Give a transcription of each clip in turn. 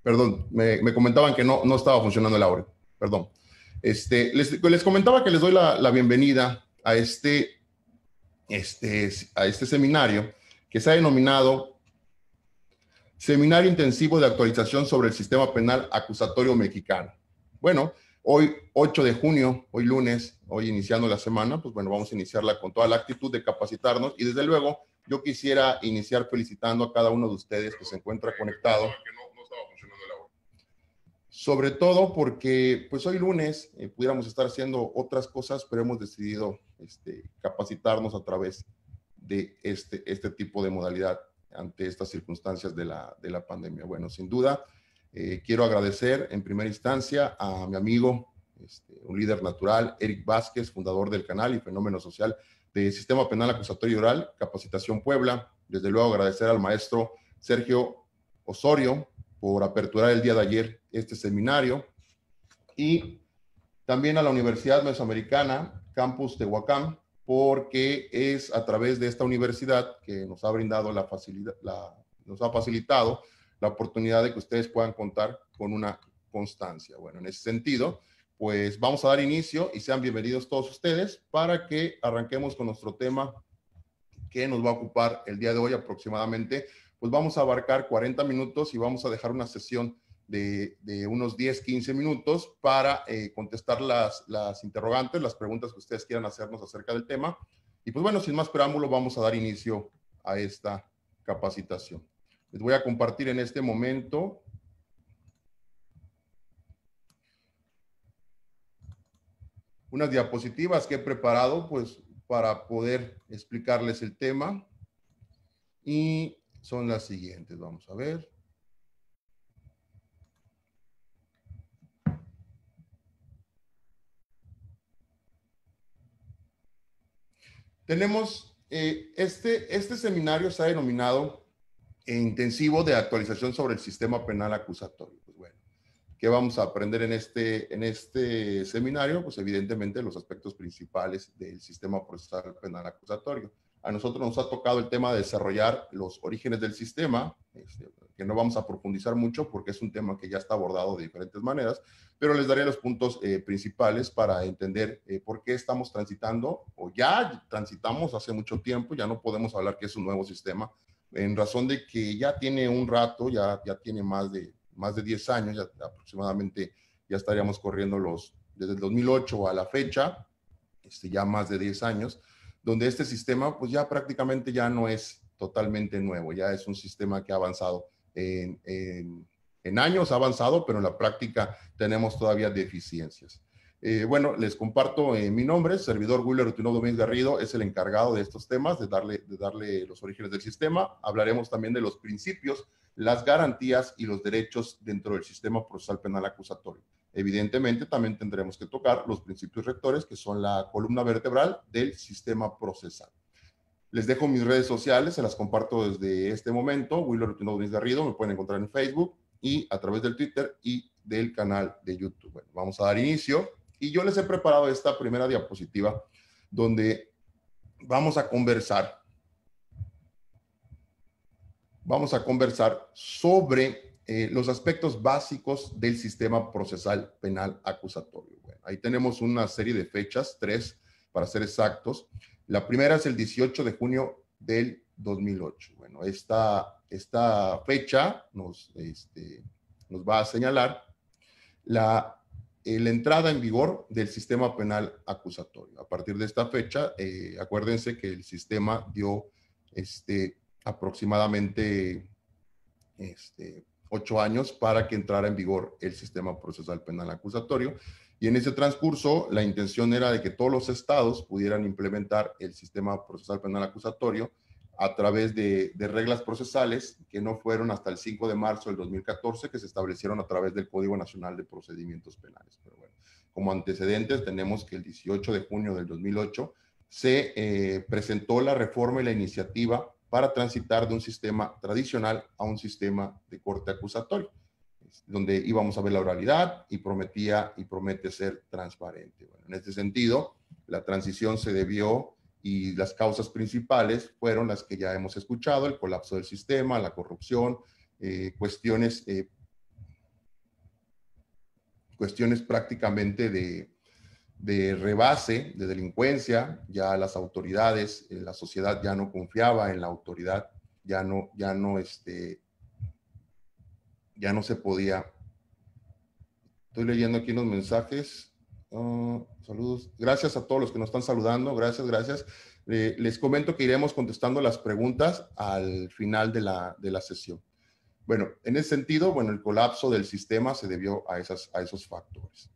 Perdón, me comentaban que no estaba funcionando el audio. Perdón. Les comentaba que les doy la bienvenida a a este seminario que se ha denominado Seminario Intensivo de Actualización sobre el Sistema Penal Acusatorio Mexicano. Bueno, hoy 8 de junio, hoy lunes, hoy iniciando la semana, pues bueno, vamos a iniciarla con toda la actitud de capacitarnos y desde luego yo quisiera iniciar felicitando a cada uno de ustedes que se encuentra conectado. Sobre todo porque pues hoy lunes pudiéramos estar haciendo otras cosas, pero hemos decidido capacitarnos a través de este tipo de modalidad ante estas circunstancias de la pandemia. Bueno, sin duda, quiero agradecer en primera instancia a mi amigo, un líder natural, Eric Vázquez, fundador del canal y fenómeno social de Sistema Penal Acusatorio Oral, Capacitación Puebla. Desde luego agradecer al maestro Sergio Osorio por aperturar el día de ayer este seminario y también a la Universidad Mesoamericana, Campus Tehuacán, porque es a través de esta universidad que nos ha brindado nos ha facilitado la oportunidad de que ustedes puedan contar con una constancia. Bueno, en ese sentido, pues vamos a dar inicio y sean bienvenidos todos ustedes para que arranquemos con nuestro tema que nos va a ocupar el día de hoy aproximadamente. Pues vamos a abarcar 40 minutos y vamos a dejar una sesión de unos 10, 15 minutos para contestar las interrogantes, las preguntas que ustedes quieran hacernos acerca del tema. Y pues bueno, sin más preámbulo, vamos a dar inicio a esta capacitación. Les voy a compartir en este momento unas diapositivas que he preparado pues para poder explicarles el tema y son las siguientes. Vamos a ver. Tenemos, este seminario se ha denominado intensivo de actualización sobre el sistema penal acusatorio. Pues bueno, ¿qué vamos a aprender en este seminario? Pues evidentemente los aspectos principales del sistema procesal penal acusatorio. A nosotros nos ha tocado el tema de desarrollar los orígenes del sistema, que no vamos a profundizar mucho porque es un tema que ya está abordado de diferentes maneras, pero les daré los puntos principales para entender por qué estamos transitando, o ya transitamos hace mucho tiempo, ya no podemos hablar que es un nuevo sistema, en razón de que ya tiene un rato, ya tiene más de 10 años, ya aproximadamente ya estaríamos corriendo desde el 2008 a la fecha, ya más de 10 años, donde este sistema pues ya prácticamente ya no es totalmente nuevo, ya es un sistema que ha avanzado en años, ha avanzado, pero en la práctica tenemos todavía deficiencias. Bueno, les comparto mi nombre, servidor Willer Rutino Domínguez Garrido, es el encargado de estos temas, de darle los orígenes del sistema. Hablaremos también de los principios, las garantías y los derechos dentro del sistema procesal penal acusatorio. Evidentemente, también tendremos que tocar los principios rectores, que son la columna vertebral del sistema procesal. Les dejo mis redes sociales, se las comparto desde este momento. Willer Rutino Domínguez Garrido, me pueden encontrar en Facebook y a través del Twitter y del canal de YouTube. Bueno, vamos a dar inicio y yo les he preparado esta primera diapositiva donde vamos a conversar sobre los aspectos básicos del sistema procesal penal acusatorio. Bueno, ahí tenemos una serie de fechas, 3 para ser exactos. La primera es el 18 de junio del 2008. Bueno, esta fecha nos va a señalar la entrada en vigor del sistema penal acusatorio. A partir de esta fecha, acuérdense que el sistema dio aproximadamente 8 años para que entrara en vigor el sistema procesal penal acusatorio. Y en ese transcurso, la intención era de que todos los estados pudieran implementar el sistema procesal penal acusatorio a través de reglas procesales que no fueron hasta el 5 de marzo del 2014, que se establecieron a través del Código Nacional de Procedimientos Penales. Pero bueno, como antecedentes tenemos que el 18 de junio del 2008 se presentó la reforma y la iniciativa para transitar de un sistema tradicional a un sistema de corte acusatorio, donde íbamos a ver la oralidad y promete ser transparente. Bueno, en este sentido, la transición se debió y las causas principales fueron las que ya hemos escuchado: el colapso del sistema, la corrupción, cuestiones cuestiones prácticamente de rebase, de delincuencia. Ya las autoridades, la sociedad ya no confiaba en la autoridad, ya no se podía. Estoy leyendo aquí unos mensajes. Saludos. Gracias a todos los que nos están saludando. Gracias. Les comento que iremos contestando las preguntas al final de la sesión. Bueno, en ese sentido, bueno, el colapso del sistema se debió a esos factores.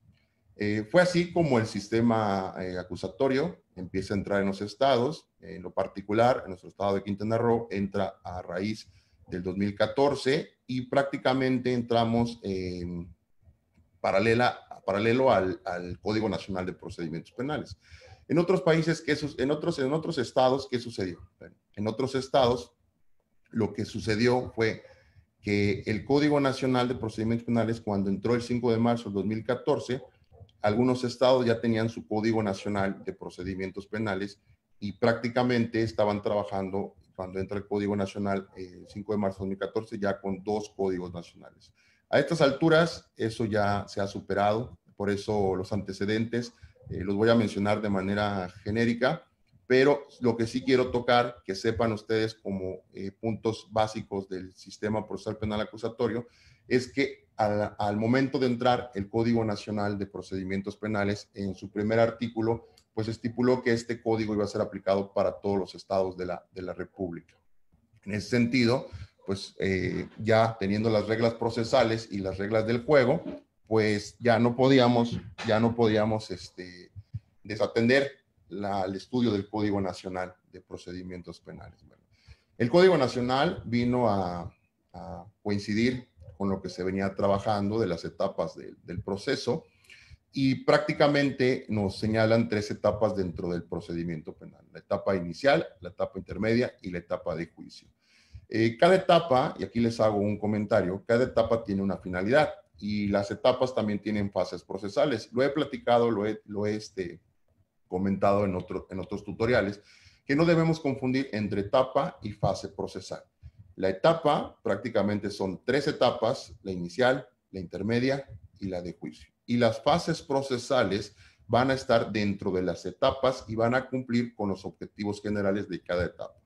Fue así como el sistema acusatorio empieza a entrar en los estados. En lo particular, en nuestro estado de Quintana Roo, entra a raíz del 2014 y prácticamente entramos paralelo al Código Nacional de Procedimientos Penales. En otros países, en otros estados, ¿qué sucedió? En otros estados, lo que sucedió fue que el Código Nacional de Procedimientos Penales, cuando entró el 5 de marzo del 2014, algunos estados ya tenían su Código Nacional de Procedimientos Penales y prácticamente estaban trabajando, cuando entra el Código Nacional el 5 de marzo de 2014, ya con 2 códigos nacionales. A estas alturas, eso ya se ha superado, por eso los antecedentes los voy a mencionar de manera genérica, pero lo que sí quiero tocar, que sepan ustedes como puntos básicos del sistema procesal penal acusatorio, es que al momento de entrar el Código Nacional de Procedimientos Penales, en su primer artículo, pues estipuló que este código iba a ser aplicado para todos los estados de la República. En ese sentido, pues ya teniendo las reglas procesales y las reglas del juego, pues ya no podíamos desatender el estudio del Código Nacional de Procedimientos Penales. Bueno, el Código Nacional vino a coincidir con lo que se venía trabajando de las etapas del proceso y prácticamente nos señalan 3 etapas dentro del procedimiento penal: la etapa inicial, la etapa intermedia y la etapa de juicio. Cada etapa, y aquí les hago un comentario, cada etapa tiene una finalidad y las etapas también tienen fases procesales. Lo he platicado, lo he comentado en otros tutoriales, que no debemos confundir entre etapa y fase procesal. La etapa prácticamente son 3 etapas: la inicial, la intermedia y la de juicio. Y las fases procesales van a estar dentro de las etapas y van a cumplir con los objetivos generales de cada etapa.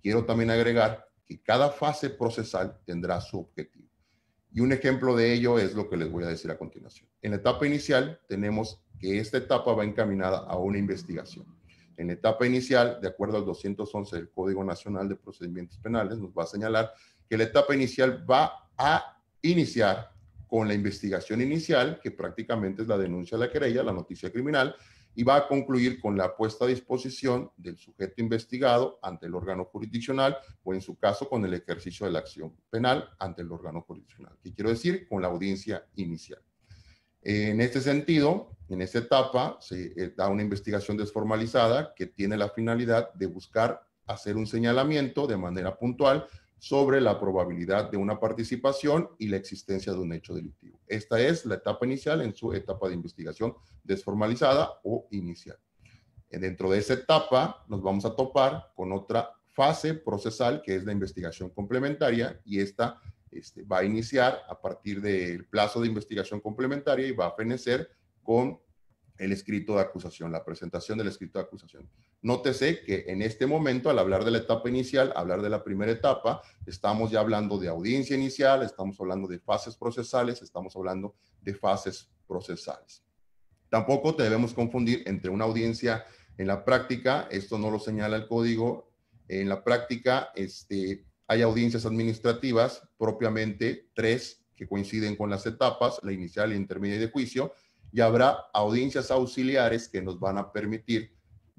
Quiero también agregar que cada fase procesal tendrá su objetivo. Y un ejemplo de ello es lo que les voy a decir a continuación. En la etapa inicial tenemos que esta etapa va encaminada a una investigación. En la etapa inicial, de acuerdo al 211 del Código Nacional de Procedimientos Penales, nos va a señalar que la etapa inicial va a iniciar con la investigación inicial, que prácticamente es la denuncia de la querella, la noticia criminal, y va a concluir con la puesta a disposición del sujeto investigado ante el órgano jurisdiccional o, en su caso, con el ejercicio de la acción penal ante el órgano jurisdiccional. ¿Qué quiero decir? Con la audiencia inicial. En este sentido, en esta etapa se da una investigación desformalizada que tiene la finalidad de buscar hacer un señalamiento de manera puntual sobre la probabilidad de una participación y la existencia de un hecho delictivo. Esta es la etapa inicial en su etapa de investigación desformalizada o inicial. Dentro de esa etapa nos vamos a topar con otra fase procesal, que es la investigación complementaria, y esta va a iniciar a partir del plazo de investigación complementaria y va a fenecer con el escrito de acusación, la presentación del escrito de acusación. Nótese que en este momento, al hablar de la etapa inicial, hablar de la primera etapa, estamos ya hablando de audiencia inicial, estamos hablando de fases procesales, estamos hablando de fases procesales. Tampoco debemos confundir entre una audiencia en la práctica, esto no lo señala el código, en la práctica hay audiencias administrativas, propiamente 3 que coinciden con las etapas, la inicial, la intermedia y de juicio, y habrá audiencias auxiliares que nos van a permitir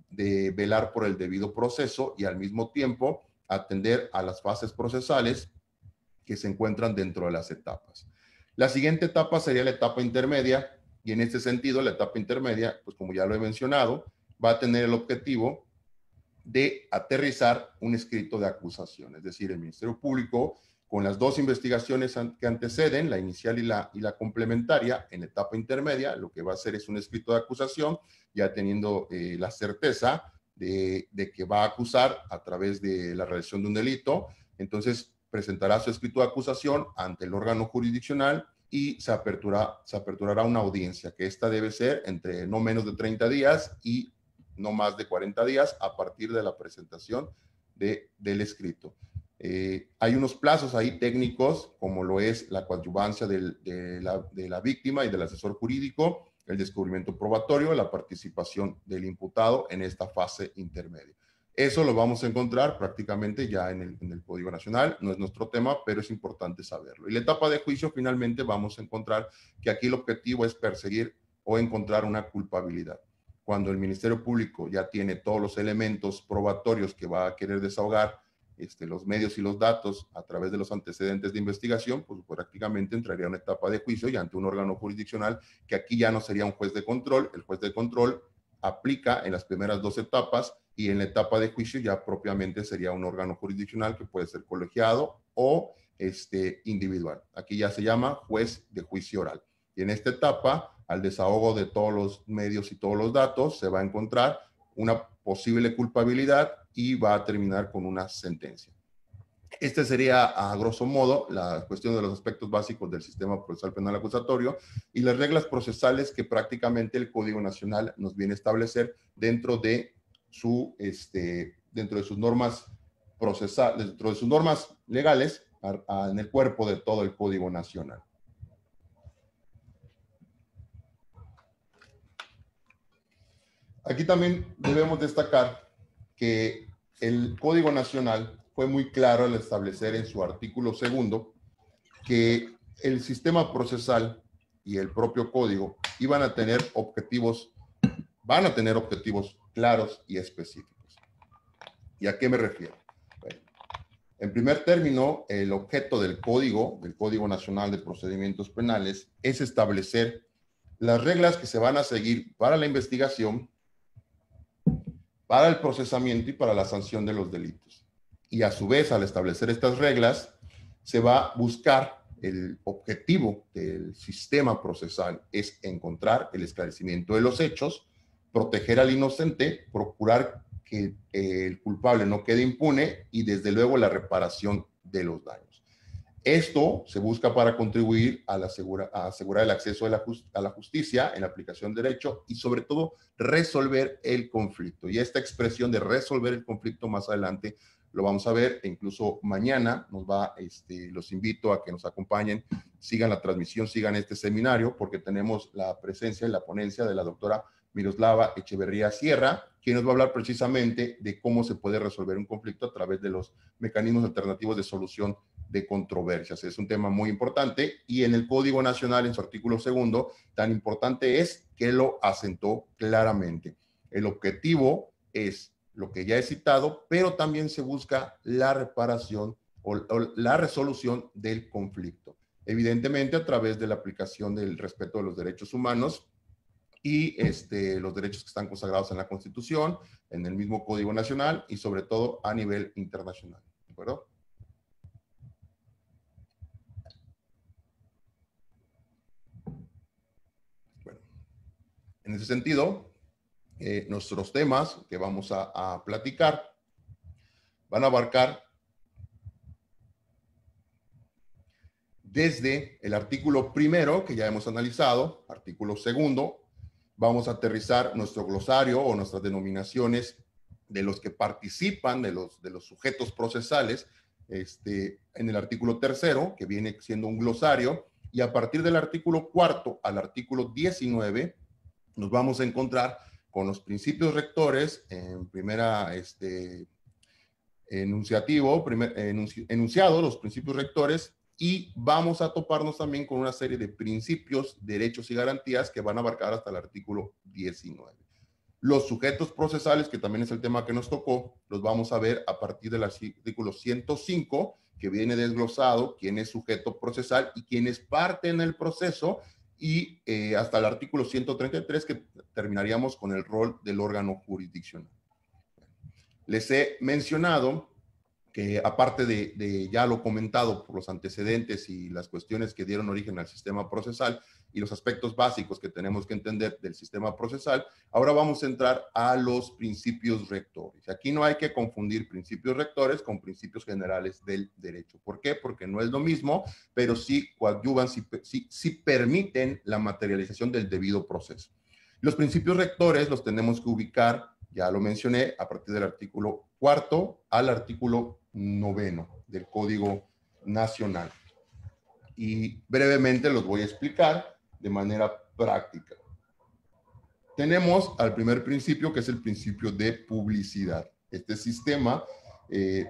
de velar por el debido proceso y al mismo tiempo atender a las fases procesales que se encuentran dentro de las etapas. La siguiente etapa sería la etapa intermedia, y en este sentido la etapa intermedia, pues como ya lo he mencionado, va a tener el objetivo de aterrizar un escrito de acusación, es decir, el Ministerio Público, con las 2 investigaciones que anteceden, la inicial y la complementaria, en la etapa intermedia, lo que va a hacer es un escrito de acusación, ya teniendo la certeza de que va a acusar a través de la realización de un delito. Entonces presentará su escrito de acusación ante el órgano jurisdiccional y se aperturará una audiencia, que esta debe ser entre no menos de 30 días y no más de 40 días a partir de la presentación del escrito. Hay unos plazos ahí técnicos, como lo es la coadyuvancia de la víctima y del asesor jurídico, el descubrimiento probatorio, la participación del imputado en esta fase intermedia. Eso lo vamos a encontrar prácticamente ya en el Código Nacional. No es nuestro tema, pero es importante saberlo. Y la etapa de juicio, finalmente, vamos a encontrar que aquí el objetivo es perseguir o encontrar una culpabilidad. Cuando el Ministerio Público ya tiene todos los elementos probatorios que va a querer desahogar, los medios y los datos a través de los antecedentes de investigación, pues prácticamente entraría a una etapa de juicio y ante un órgano jurisdiccional que aquí ya no sería un juez de control. El juez de control aplica en las primeras dos etapas y en la etapa de juicio ya propiamente sería un órgano jurisdiccional que puede ser colegiado o individual. Aquí ya se llama juez de juicio oral. Y en esta etapa, al desahogo de todos los medios y todos los datos, se va a encontrar una posible culpabilidad y va a terminar con una sentencia. Este sería, a grosso modo, la cuestión de los aspectos básicos del sistema procesal penal acusatorio y las reglas procesales que prácticamente el Código Nacional nos viene a establecer dentro de sus normas procesales, dentro de sus normas legales en el cuerpo de todo el Código Nacional. Aquí también debemos destacar que el Código Nacional fue muy claro al establecer en su artículo 2 que el sistema procesal y el propio código van a tener objetivos claros y específicos. ¿Y a qué me refiero? Bueno, en primer término, el objeto del Código Nacional de Procedimientos Penales, es establecer las reglas que se van a seguir para la investigación, para el procesamiento y para la sanción de los delitos. Y a su vez, al establecer estas reglas, se va a buscar el objetivo del sistema procesal, es encontrar el esclarecimiento de los hechos, proteger al inocente, procurar que el culpable no quede impune y desde luego la reparación de los daños. Esto se busca para contribuir a asegurar el acceso a la justicia en la aplicación de derecho y sobre todo resolver el conflicto. Y esta expresión de resolver el conflicto más adelante lo vamos a ver, e incluso mañana los invito a que nos acompañen, sigan la transmisión, sigan este seminario, porque tenemos la presencia y la ponencia de la doctora Miroslava Echeverría Sierra, quien nos va a hablar precisamente de cómo se puede resolver un conflicto a través de los mecanismos alternativos de solución de controversias. Es un tema muy importante y en el Código Nacional, en su artículo 2, tan importante es que lo asentó claramente. El objetivo es lo que ya he citado, pero también se busca la reparación o la resolución del conflicto. Evidentemente a través de la aplicación del respeto de los derechos humanos y los derechos que están consagrados en la Constitución, en el mismo Código Nacional y sobre todo a nivel internacional. ¿De acuerdo? Bueno, en ese sentido, nuestros temas que vamos a platicar van a abarcar desde el artículo 1, que ya hemos analizado, artículo 2, vamos a aterrizar nuestro glosario o nuestras denominaciones de los que participan, de los sujetos procesales, en el artículo 3, que viene siendo un glosario, y a partir del artículo 4 al artículo 19, nos vamos a encontrar con los principios rectores en primera enunciado, los principios rectores, y vamos a toparnos también con una serie de principios, derechos y garantías que van a abarcar hasta el artículo 19. Los sujetos procesales, que también es el tema que nos tocó, los vamos a ver a partir del artículo 105, que viene desglosado quién es sujeto procesal y quién es parte en el proceso, y hasta el artículo 133, que terminaríamos con el rol del órgano jurisdiccional. Les he mencionado que aparte de ya lo comentado por los antecedentes y las cuestiones que dieron origen al sistema procesal y los aspectos básicos que tenemos que entender del sistema procesal, ahora vamos a entrar a los principios rectores. Aquí no hay que confundir principios rectores con principios generales del derecho. ¿Por qué? Porque no es lo mismo, pero sí coadyuvan, sí permiten la materialización del debido proceso. Los principios rectores los tenemos que ubicar, ya lo mencioné, a partir del artículo 4 al artículo 9 del Código Nacional. Y brevemente los voy a explicar de manera práctica. Tenemos al primer principio, que es el principio de publicidad. Este sistema,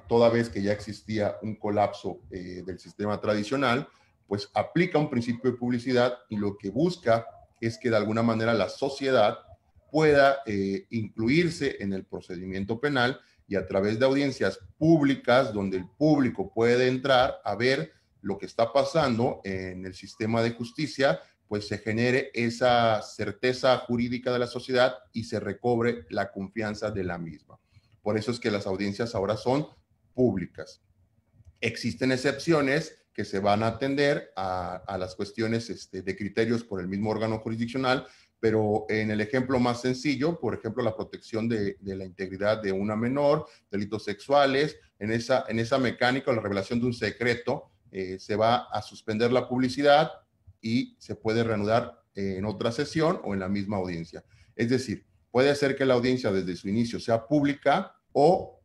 toda vez que ya existía un colapso del sistema tradicional, pues aplica un principio de publicidad y lo que busca es que de alguna manera la sociedad pueda incluirse en el procedimiento penal y a través de audiencias públicas donde el público puede entrar a ver lo que está pasando en el sistema de justicia, pues se genere esa certeza jurídica de la sociedad y se recobre la confianza de la misma. Por eso es que las audiencias ahora son públicas. Existen excepciones que se van a atender a las cuestiones de criterios por el mismo órgano jurisdiccional, pero en el ejemplo más sencillo, por ejemplo, la protección de la integridad de una menor, delitos sexuales, en esa mecánica, la revelación de un secreto, se va a suspender la publicidad y se puede reanudar en otra sesión o en la misma audiencia. Es decir, puede ser que la audiencia desde su inicio sea pública o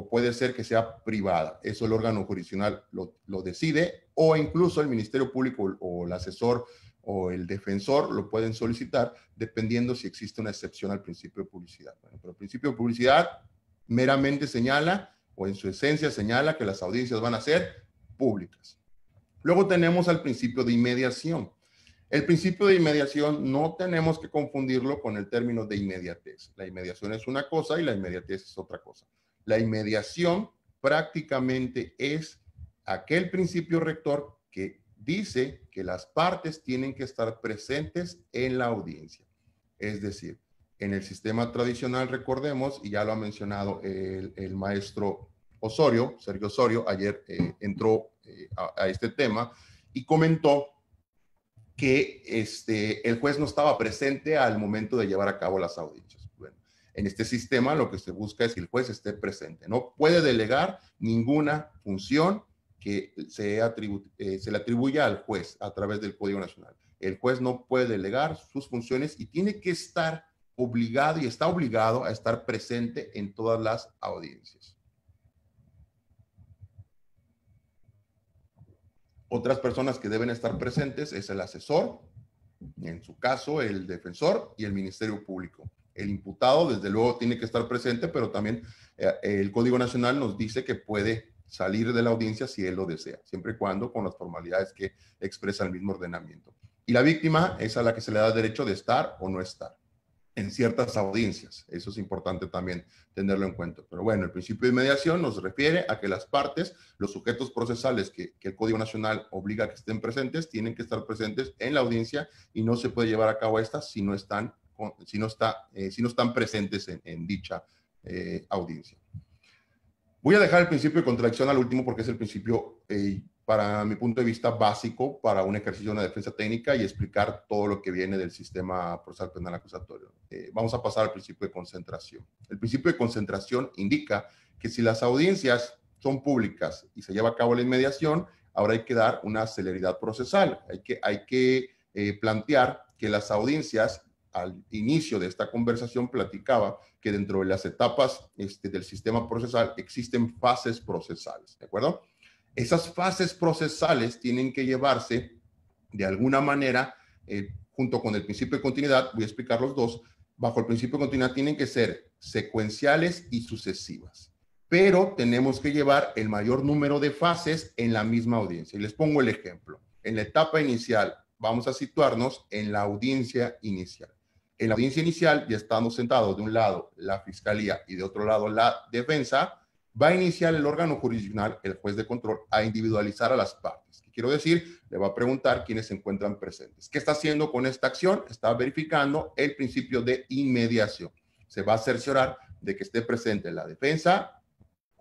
puede ser que sea privada. Eso el órgano jurisdiccional lo decide, o incluso el Ministerio Público o el asesor o el defensor lo pueden solicitar dependiendo si existe una excepción al principio de publicidad. Bueno, pero el principio de publicidad meramente señala, o en su esencia señala, que las audiencias van a ser públicas. Luego tenemos al principio de inmediación. El principio de inmediación no tenemos que confundirlo con el término de inmediatez. La inmediación es una cosa y la inmediatez es otra cosa. La inmediación prácticamente es aquel principio rector que dice que las partes tienen que estar presentes en la audiencia. Es decir, en el sistema tradicional, recordemos, y ya lo ha mencionado el maestro Osorio, Sergio Osorio, ayer entró a este tema y comentó que el juez no estaba presente al momento de llevar a cabo las audiencias. Bueno, en este sistema lo que se busca es que el juez esté presente. No puede delegar ninguna función que se le atribuya al juez a través del Código Nacional. El juez no puede delegar sus funciones y tiene que estar obligado y está obligado a estar presente en todas las audiencias. Otras personas que deben estar presentes es el asesor, en su caso el defensor y el Ministerio Público. El imputado, desde luego, tiene que estar presente, pero también el Código Nacional nos dice que puede salir de la audiencia si él lo desea, siempre y cuando con las formalidades que expresa el mismo ordenamiento. Y la víctima es a la que se le da derecho de estar o no estar en ciertas audiencias. Eso es importante también tenerlo en cuenta. Pero bueno, el principio de mediación nos refiere a que las partes, los sujetos procesales que el Código Nacional obliga a que estén presentes, tienen que estar presentes en la audiencia y no se puede llevar a cabo esta si no están presentes en dicha audiencia. Voy a dejar el principio de contradicción al último porque es el principio, para mi punto de vista, básico para un ejercicio de una defensa técnica y explicar todo lo que viene del sistema procesal penal acusatorio. Vamos a pasar al principio de concentración. El principio de concentración indica que si las audiencias son públicas y se lleva a cabo la inmediación, ahora hay que dar una celeridad procesal. Hay que plantear que las audiencias, al inicio de esta conversación platicaba que dentro de las etapas del sistema procesal existen fases procesales, ¿de acuerdo? Esas fases procesales tienen que llevarse de alguna manera, junto con el principio de continuidad, voy a explicar los dos, bajo el principio de continuidad tienen que ser secuenciales y sucesivas, pero tenemos que llevar el mayor número de fases en la misma audiencia. Y les pongo el ejemplo. En la etapa inicial, vamos a situarnos en la audiencia inicial. En la audiencia inicial, ya estando sentados de un lado la fiscalía y de otro lado la defensa, va a iniciar el órgano jurisdiccional, el juez de control, a individualizar a las partes. ¿Qué quiero decir? Le va a preguntar quiénes se encuentran presentes. ¿Qué está haciendo con esta acción? Está verificando el principio de inmediación. Se va a cerciorar de que esté presente la defensa,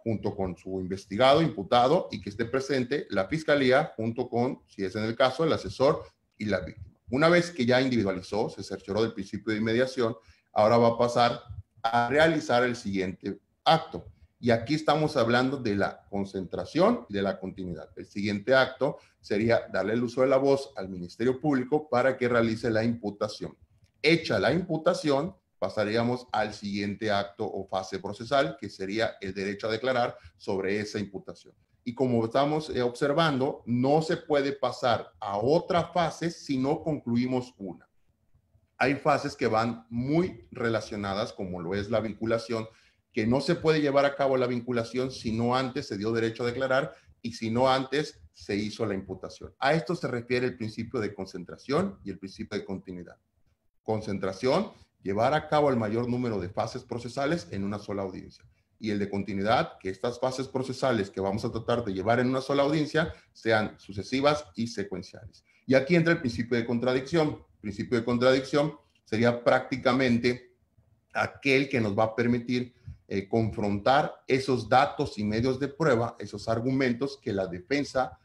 junto con su investigado, imputado, y que esté presente la fiscalía junto con, si es en el caso, el asesor y la víctima. Una vez que ya individualizó, se cercioró del principio de inmediación, ahora va a pasar a realizar el siguiente acto. Y aquí estamos hablando de la concentración y de la continuidad. El siguiente acto sería darle el uso de la voz al Ministerio Público para que realice la imputación. Hecha la imputación, pasaríamos al siguiente acto o fase procesal, que sería el derecho a declarar sobre esa imputación. Y como estamos observando, no se puede pasar a otra fase si no concluimos una. Hay fases que van muy relacionadas, como lo es la vinculación, que no se puede llevar a cabo la vinculación si no antes se dio derecho a declarar y si no antes se hizo la imputación. A esto se refiere el principio de concentración y el principio de continuidad. Concentración, llevar a cabo el mayor número de fases procesales en una sola audiencia. Y el de continuidad, que estas fases procesales que vamos a tratar de llevar en una sola audiencia sean sucesivas y secuenciales. Y aquí entra el principio de contradicción. El principio de contradicción sería prácticamente aquel que nos va a permitir confrontar esos datos y medios de prueba, esos argumentos que la defensa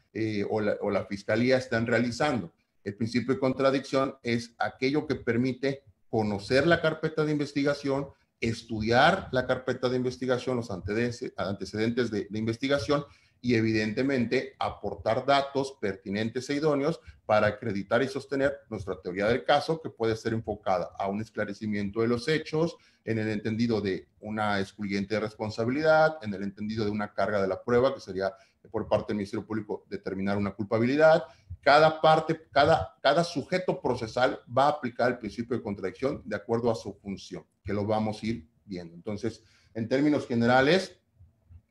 o la fiscalía están realizando. El principio de contradicción es aquello que permite conocer la carpeta de investigación, estudiar la carpeta de investigación, los antecedentes de investigación y evidentemente aportar datos pertinentes e idóneos para acreditar y sostener nuestra teoría del caso, que puede ser enfocada a un esclarecimiento de los hechos, en el entendido de una excluyente de responsabilidad, en el entendido de una carga de la prueba, que sería por parte del Ministerio Público determinar una culpabilidad. Cada sujeto procesal va a aplicar el principio de contradicción de acuerdo a su función, que lo vamos a ir viendo. Entonces, en términos generales,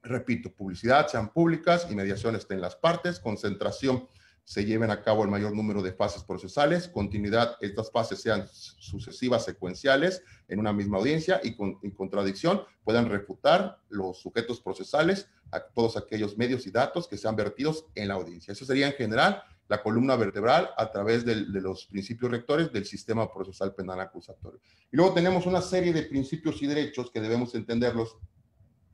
repito, publicidad, sean públicas y mediación estén en las partes, concentración, se lleven a cabo el mayor número de fases procesales, continuidad, estas fases sean sucesivas, secuenciales en una misma audiencia y contradicción, puedan refutar los sujetos procesales a todos aquellos medios y datos que sean vertidos en la audiencia. Eso sería en general la columna vertebral a través de los principios rectores del sistema procesal penal acusatorio. Y luego tenemos una serie de principios y derechos que debemos entenderlos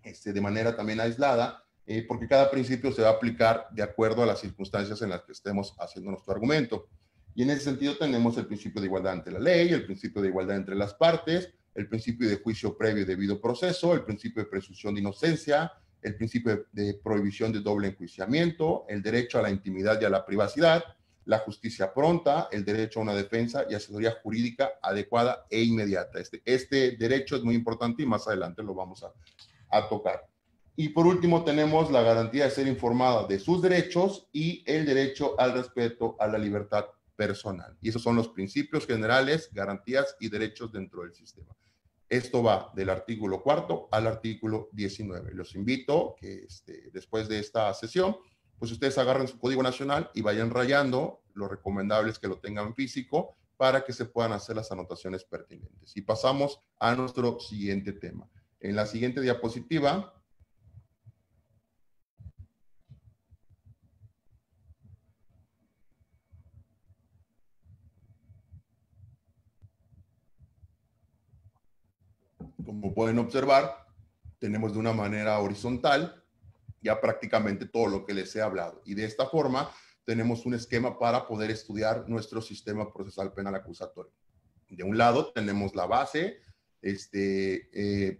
de manera también aislada, porque cada principio se va a aplicar de acuerdo a las circunstancias en las que estemos haciendo nuestro argumento. Y en ese sentido tenemos el principio de igualdad ante la ley, el principio de igualdad entre las partes, el principio de juicio previo y debido proceso, el principio de presunción de inocencia, el principio de prohibición de doble enjuiciamiento, el derecho a la intimidad y a la privacidad, la justicia pronta, el derecho a una defensa y asesoría jurídica adecuada e inmediata. Este derecho es muy importante y más adelante lo vamos a tocar. Y por último tenemos la garantía de ser informada de sus derechos y el derecho al respeto a la libertad personal. Y esos son los principios generales, garantías y derechos dentro del sistema. Esto va del artículo 4 al artículo 19. Los invito que después de esta sesión, pues ustedes agarren su código nacional y vayan rayando. Lo recomendable es que lo tengan físico para que se puedan hacer las anotaciones pertinentes. Y pasamos a nuestro siguiente tema. En la siguiente diapositiva, como pueden observar, tenemos de una manera horizontal ya prácticamente todo lo que les he hablado. Y de esta forma tenemos un esquema para poder estudiar nuestro sistema procesal penal acusatorio. De un lado tenemos la base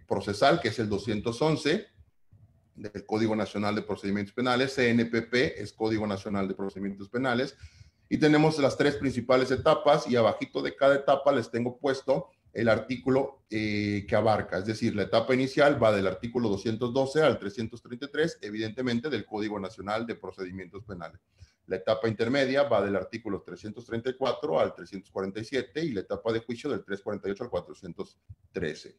procesal, que es el 211 del Código Nacional de Procedimientos Penales. CNPP es Código Nacional de Procedimientos Penales. Y tenemos las tres principales etapas y abajito de cada etapa les tengo puesto el artículo que abarca. Es decir, la etapa inicial va del artículo 212 al 333, evidentemente del Código Nacional de Procedimientos Penales. La etapa intermedia va del artículo 334 al 347 y la etapa de juicio del 348 al 413.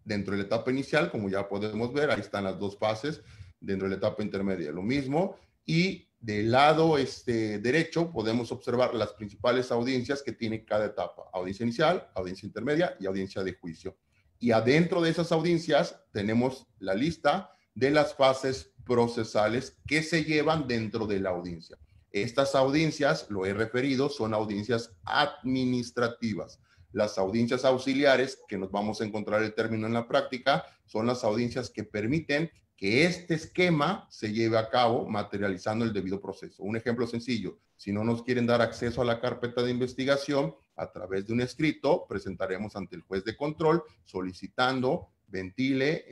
Dentro de la etapa inicial, como ya podemos ver, ahí están las dos fases. Dentro de la etapa intermedia, lo mismo. Y del lado derecho podemos observar las principales audiencias que tiene cada etapa. Audiencia inicial, audiencia intermedia y audiencia de juicio. Y adentro de esas audiencias tenemos la lista de las fases procesales que se llevan dentro de la audiencia. Estas audiencias, lo he referido, son audiencias administrativas. Las audiencias auxiliares, que nos vamos a encontrar el término en la práctica, son las audiencias que permiten que este esquema se lleve a cabo materializando el debido proceso. Un ejemplo sencillo: si no nos quieren dar acceso a la carpeta de investigación, a través de un escrito presentaremos ante el juez de control solicitando ventile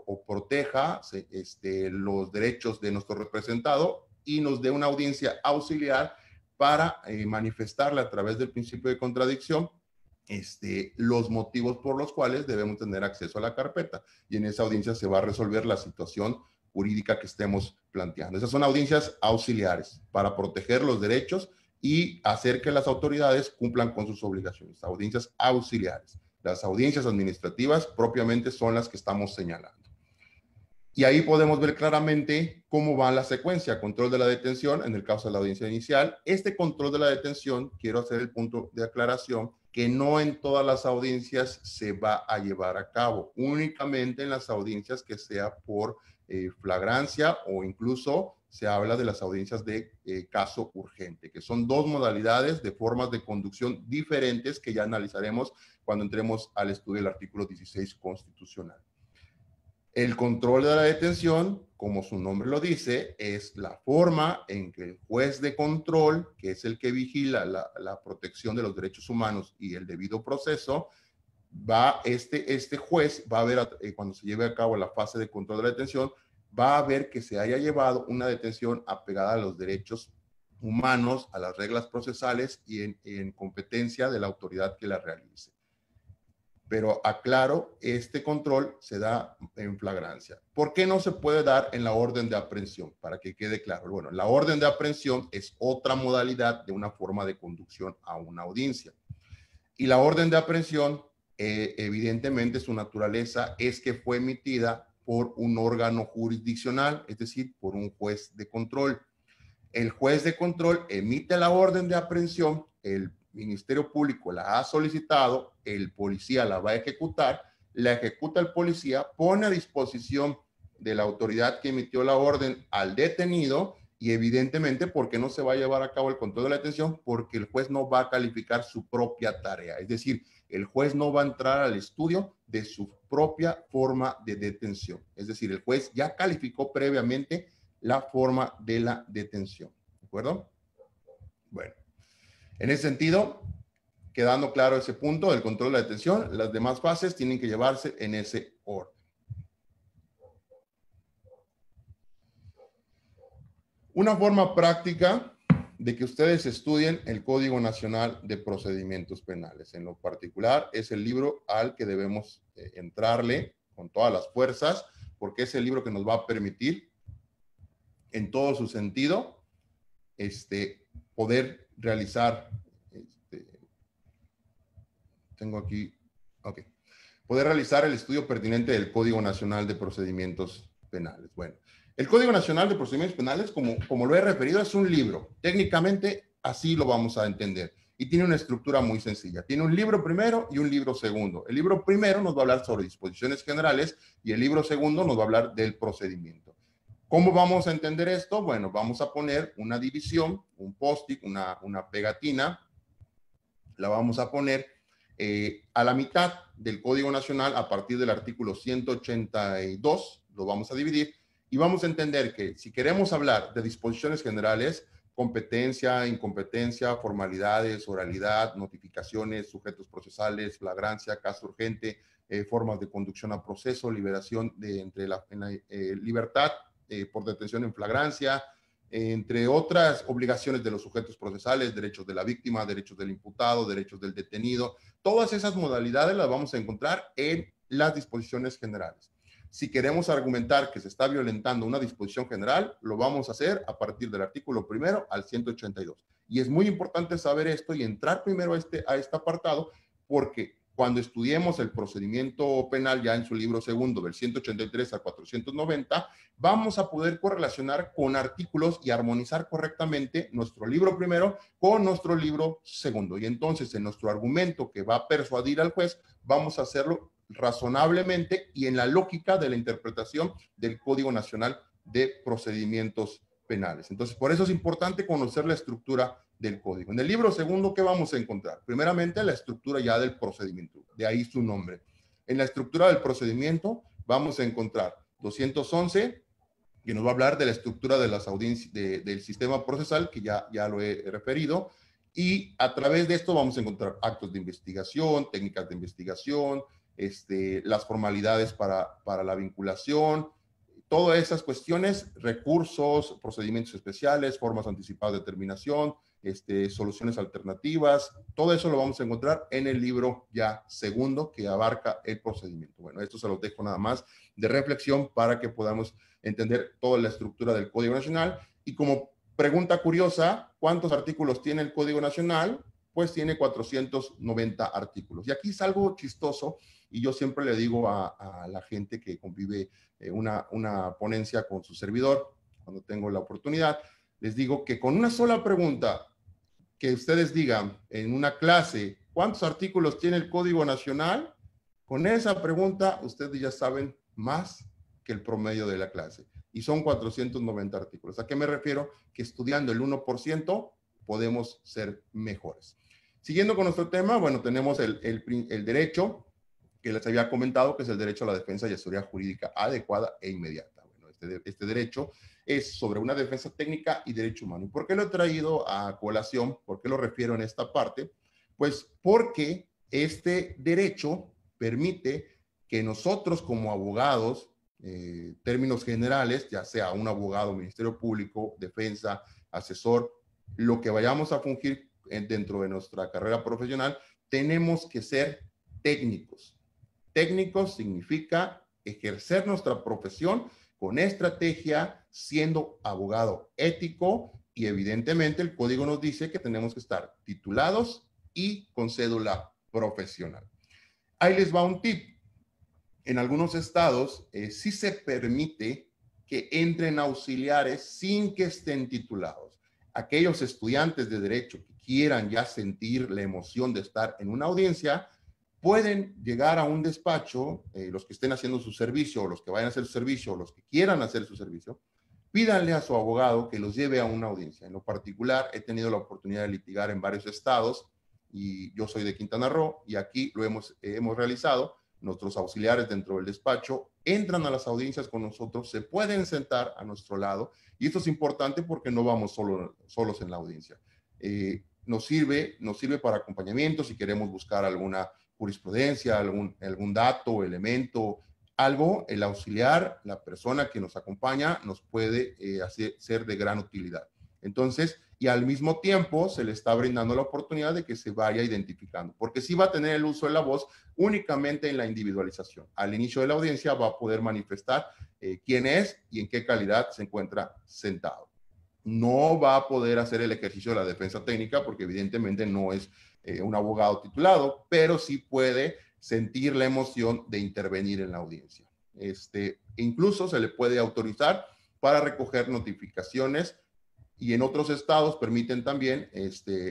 o proteja los derechos de nuestro representado y nos dé una audiencia auxiliar para manifestarle a través del principio de contradicción los motivos por los cuales debemos tener acceso a la carpeta. Y en esa audiencia se va a resolver la situación jurídica que estemos planteando. Esas son audiencias auxiliares para proteger los derechos y hacer que las autoridades cumplan con sus obligaciones. Audiencias auxiliares. Las audiencias administrativas propiamente son las que estamos señalando. Y ahí podemos ver claramente cómo va la secuencia. Control de la detención, en el caso de la audiencia inicial. Este control de la detención, quiero hacer el punto de aclaración, que no en todas las audiencias se va a llevar a cabo, únicamente en las audiencias que sea por flagrancia, o incluso se habla de las audiencias de caso urgente, que son dos modalidades de formas de conducción diferentes que ya analizaremos cuando entremos al estudio del artículo 16 constitucional. El control de la detención, como su nombre lo dice, es la forma en que el juez de control, que es el que vigila la protección de los derechos humanos y el debido proceso, este juez va a ver, cuando se lleve a cabo la fase de control de la detención, va a ver que se haya llevado una detención apegada a los derechos humanos, a las reglas procesales y en competencia de la autoridad que la realice. Pero aclaro, este control se da en flagrancia. ¿Por qué no se puede dar en la orden de aprehensión? Para que quede claro. Bueno, la orden de aprehensión es otra modalidad de una forma de conducción a una audiencia. Y la orden de aprehensión, evidentemente su naturaleza es que fue emitida por un órgano jurisdiccional, es decir, por un juez de control. El juez de control emite la orden de aprehensión, el Ministerio Público la ha solicitado, el policía la va a ejecutar, la ejecuta el policía, pone a disposición de la autoridad que emitió la orden al detenido y evidentemente, ¿por qué no se va a llevar a cabo el control de la detención? Porque el juez no va a calificar su propia tarea, es decir, el juez no va a entrar al estudio de su propia forma de detención, es decir, el juez ya calificó previamente la forma de la detención, ¿de acuerdo? Bueno. En ese sentido, quedando claro ese punto del control de la detención, las demás fases tienen que llevarse en ese orden. Una forma práctica de que ustedes estudien el Código Nacional de Procedimientos Penales. En lo particular, es el libro al que debemos entrarle con todas las fuerzas, porque es el libro que nos va a permitir, en todo su sentido, poder realizar, poder realizar el estudio pertinente del Código Nacional de Procedimientos Penales. Bueno, el Código Nacional de Procedimientos Penales, como lo he referido, es un libro. Técnicamente, así lo vamos a entender. Y tiene una estructura muy sencilla. Tiene un libro primero y un libro segundo. El libro primero nos va a hablar sobre disposiciones generales y el libro segundo nos va a hablar del procedimiento. ¿Cómo vamos a entender esto? Bueno, vamos a poner una división, un post-it, una pegatina. La vamos a poner a la mitad del Código Nacional a partir del artículo 182. Lo vamos a dividir y vamos a entender que si queremos hablar de disposiciones generales, competencia, incompetencia, formalidades, oralidad, notificaciones, sujetos procesales, flagrancia, caso urgente, formas de conducción a proceso, liberación libertad por detención en flagrancia, entre otras obligaciones de los sujetos procesales, derechos de la víctima, derechos del imputado, derechos del detenido, todas esas modalidades las vamos a encontrar en las disposiciones generales. Si queremos argumentar que se está violentando una disposición general, lo vamos a hacer a partir del artículo 1 al 182. Y es muy importante saber esto y entrar primero a este apartado, porque cuando estudiemos el procedimiento penal ya en su libro segundo, del 183 al 490, vamos a poder correlacionar con artículos y armonizar correctamente nuestro libro primero con nuestro libro segundo. Y entonces en nuestro argumento que va a persuadir al juez, vamos a hacerlo razonablemente y en la lógica de la interpretación del Código Nacional de Procedimientos Penales. Entonces, por eso es importante conocer la estructura del código. En el libro segundo, ¿qué vamos a encontrar? Primeramente, la estructura ya del procedimiento, de ahí su nombre. En la estructura del procedimiento vamos a encontrar 211, que nos va a hablar de la estructura de las audiencias, del sistema procesal, que ya lo he referido, y a través de esto vamos a encontrar actos de investigación, técnicas de investigación, las formalidades para la vinculación, todas esas cuestiones, recursos, procedimientos especiales, formas anticipadas de terminación, soluciones alternativas, todo eso lo vamos a encontrar en el libro ya segundo que abarca el procedimiento. Bueno, esto se los dejo nada más de reflexión para que podamos entender toda la estructura del Código Nacional. Y como pregunta curiosa, ¿cuántos artículos tiene el Código Nacional? Pues tiene 490 artículos. Y aquí es algo chistoso, y yo siempre le digo a la gente que convive una ponencia con su servidor, cuando tengo la oportunidad, les digo que con una sola pregunta que ustedes digan en una clase, ¿cuántos artículos tiene el Código Nacional? Con esa pregunta, ustedes ya saben más que el promedio de la clase. Y son 490 artículos. ¿A qué me refiero? Que estudiando el 1% podemos ser mejores. Siguiendo con nuestro tema, bueno, tenemos el derecho que les había comentado, que es el derecho a la defensa y asesoría jurídica adecuada e inmediata. Bueno, este derecho es sobre una defensa técnica y derecho humano. ¿Y por qué lo he traído a colación? ¿Por qué lo refiero en esta parte? Pues porque este derecho permite que nosotros como abogados, términos generales, ya sea un abogado, ministerio público, defensa, asesor, lo que vayamos a fungir dentro de nuestra carrera profesional, tenemos que ser técnicos. Técnicos significa ejercer nuestra profesión con estrategia, siendo abogado ético, y evidentemente el código nos dice que tenemos que estar titulados y con cédula profesional. Ahí les va un tip. En algunos estados sí se permite que entren auxiliares sin que estén titulados. Aquellos estudiantes de derecho que quieran ya sentir la emoción de estar en una audiencia, pueden llegar a un despacho, los que estén haciendo su servicio, o los que vayan a hacer su servicio, o los que quieran hacer su servicio, pídanle a su abogado que los lleve a una audiencia. En lo particular, he tenido la oportunidad de litigar en varios estados, y yo soy de Quintana Roo, y aquí lo hemos realizado. Nuestros auxiliares dentro del despacho entran a las audiencias con nosotros, se pueden sentar a nuestro lado, y esto es importante porque no vamos solos en la audiencia. Nos sirve para acompañamiento si queremos buscar alguna jurisprudencia, algún dato o elemento, algo, el auxiliar, la persona que nos acompaña, nos puede ser de gran utilidad. Entonces, y al mismo tiempo se le está brindando la oportunidad de que se vaya identificando, porque sí va a tener el uso de la voz únicamente en la individualización. Al inicio de la audiencia va a poder manifestar quién es y en qué calidad se encuentra sentado. No va a poder hacer el ejercicio de la defensa técnica porque evidentemente no es un abogado titulado, pero sí puede sentir la emoción de intervenir en la audiencia. Incluso se le puede autorizar para recoger notificaciones, y en otros estados permiten también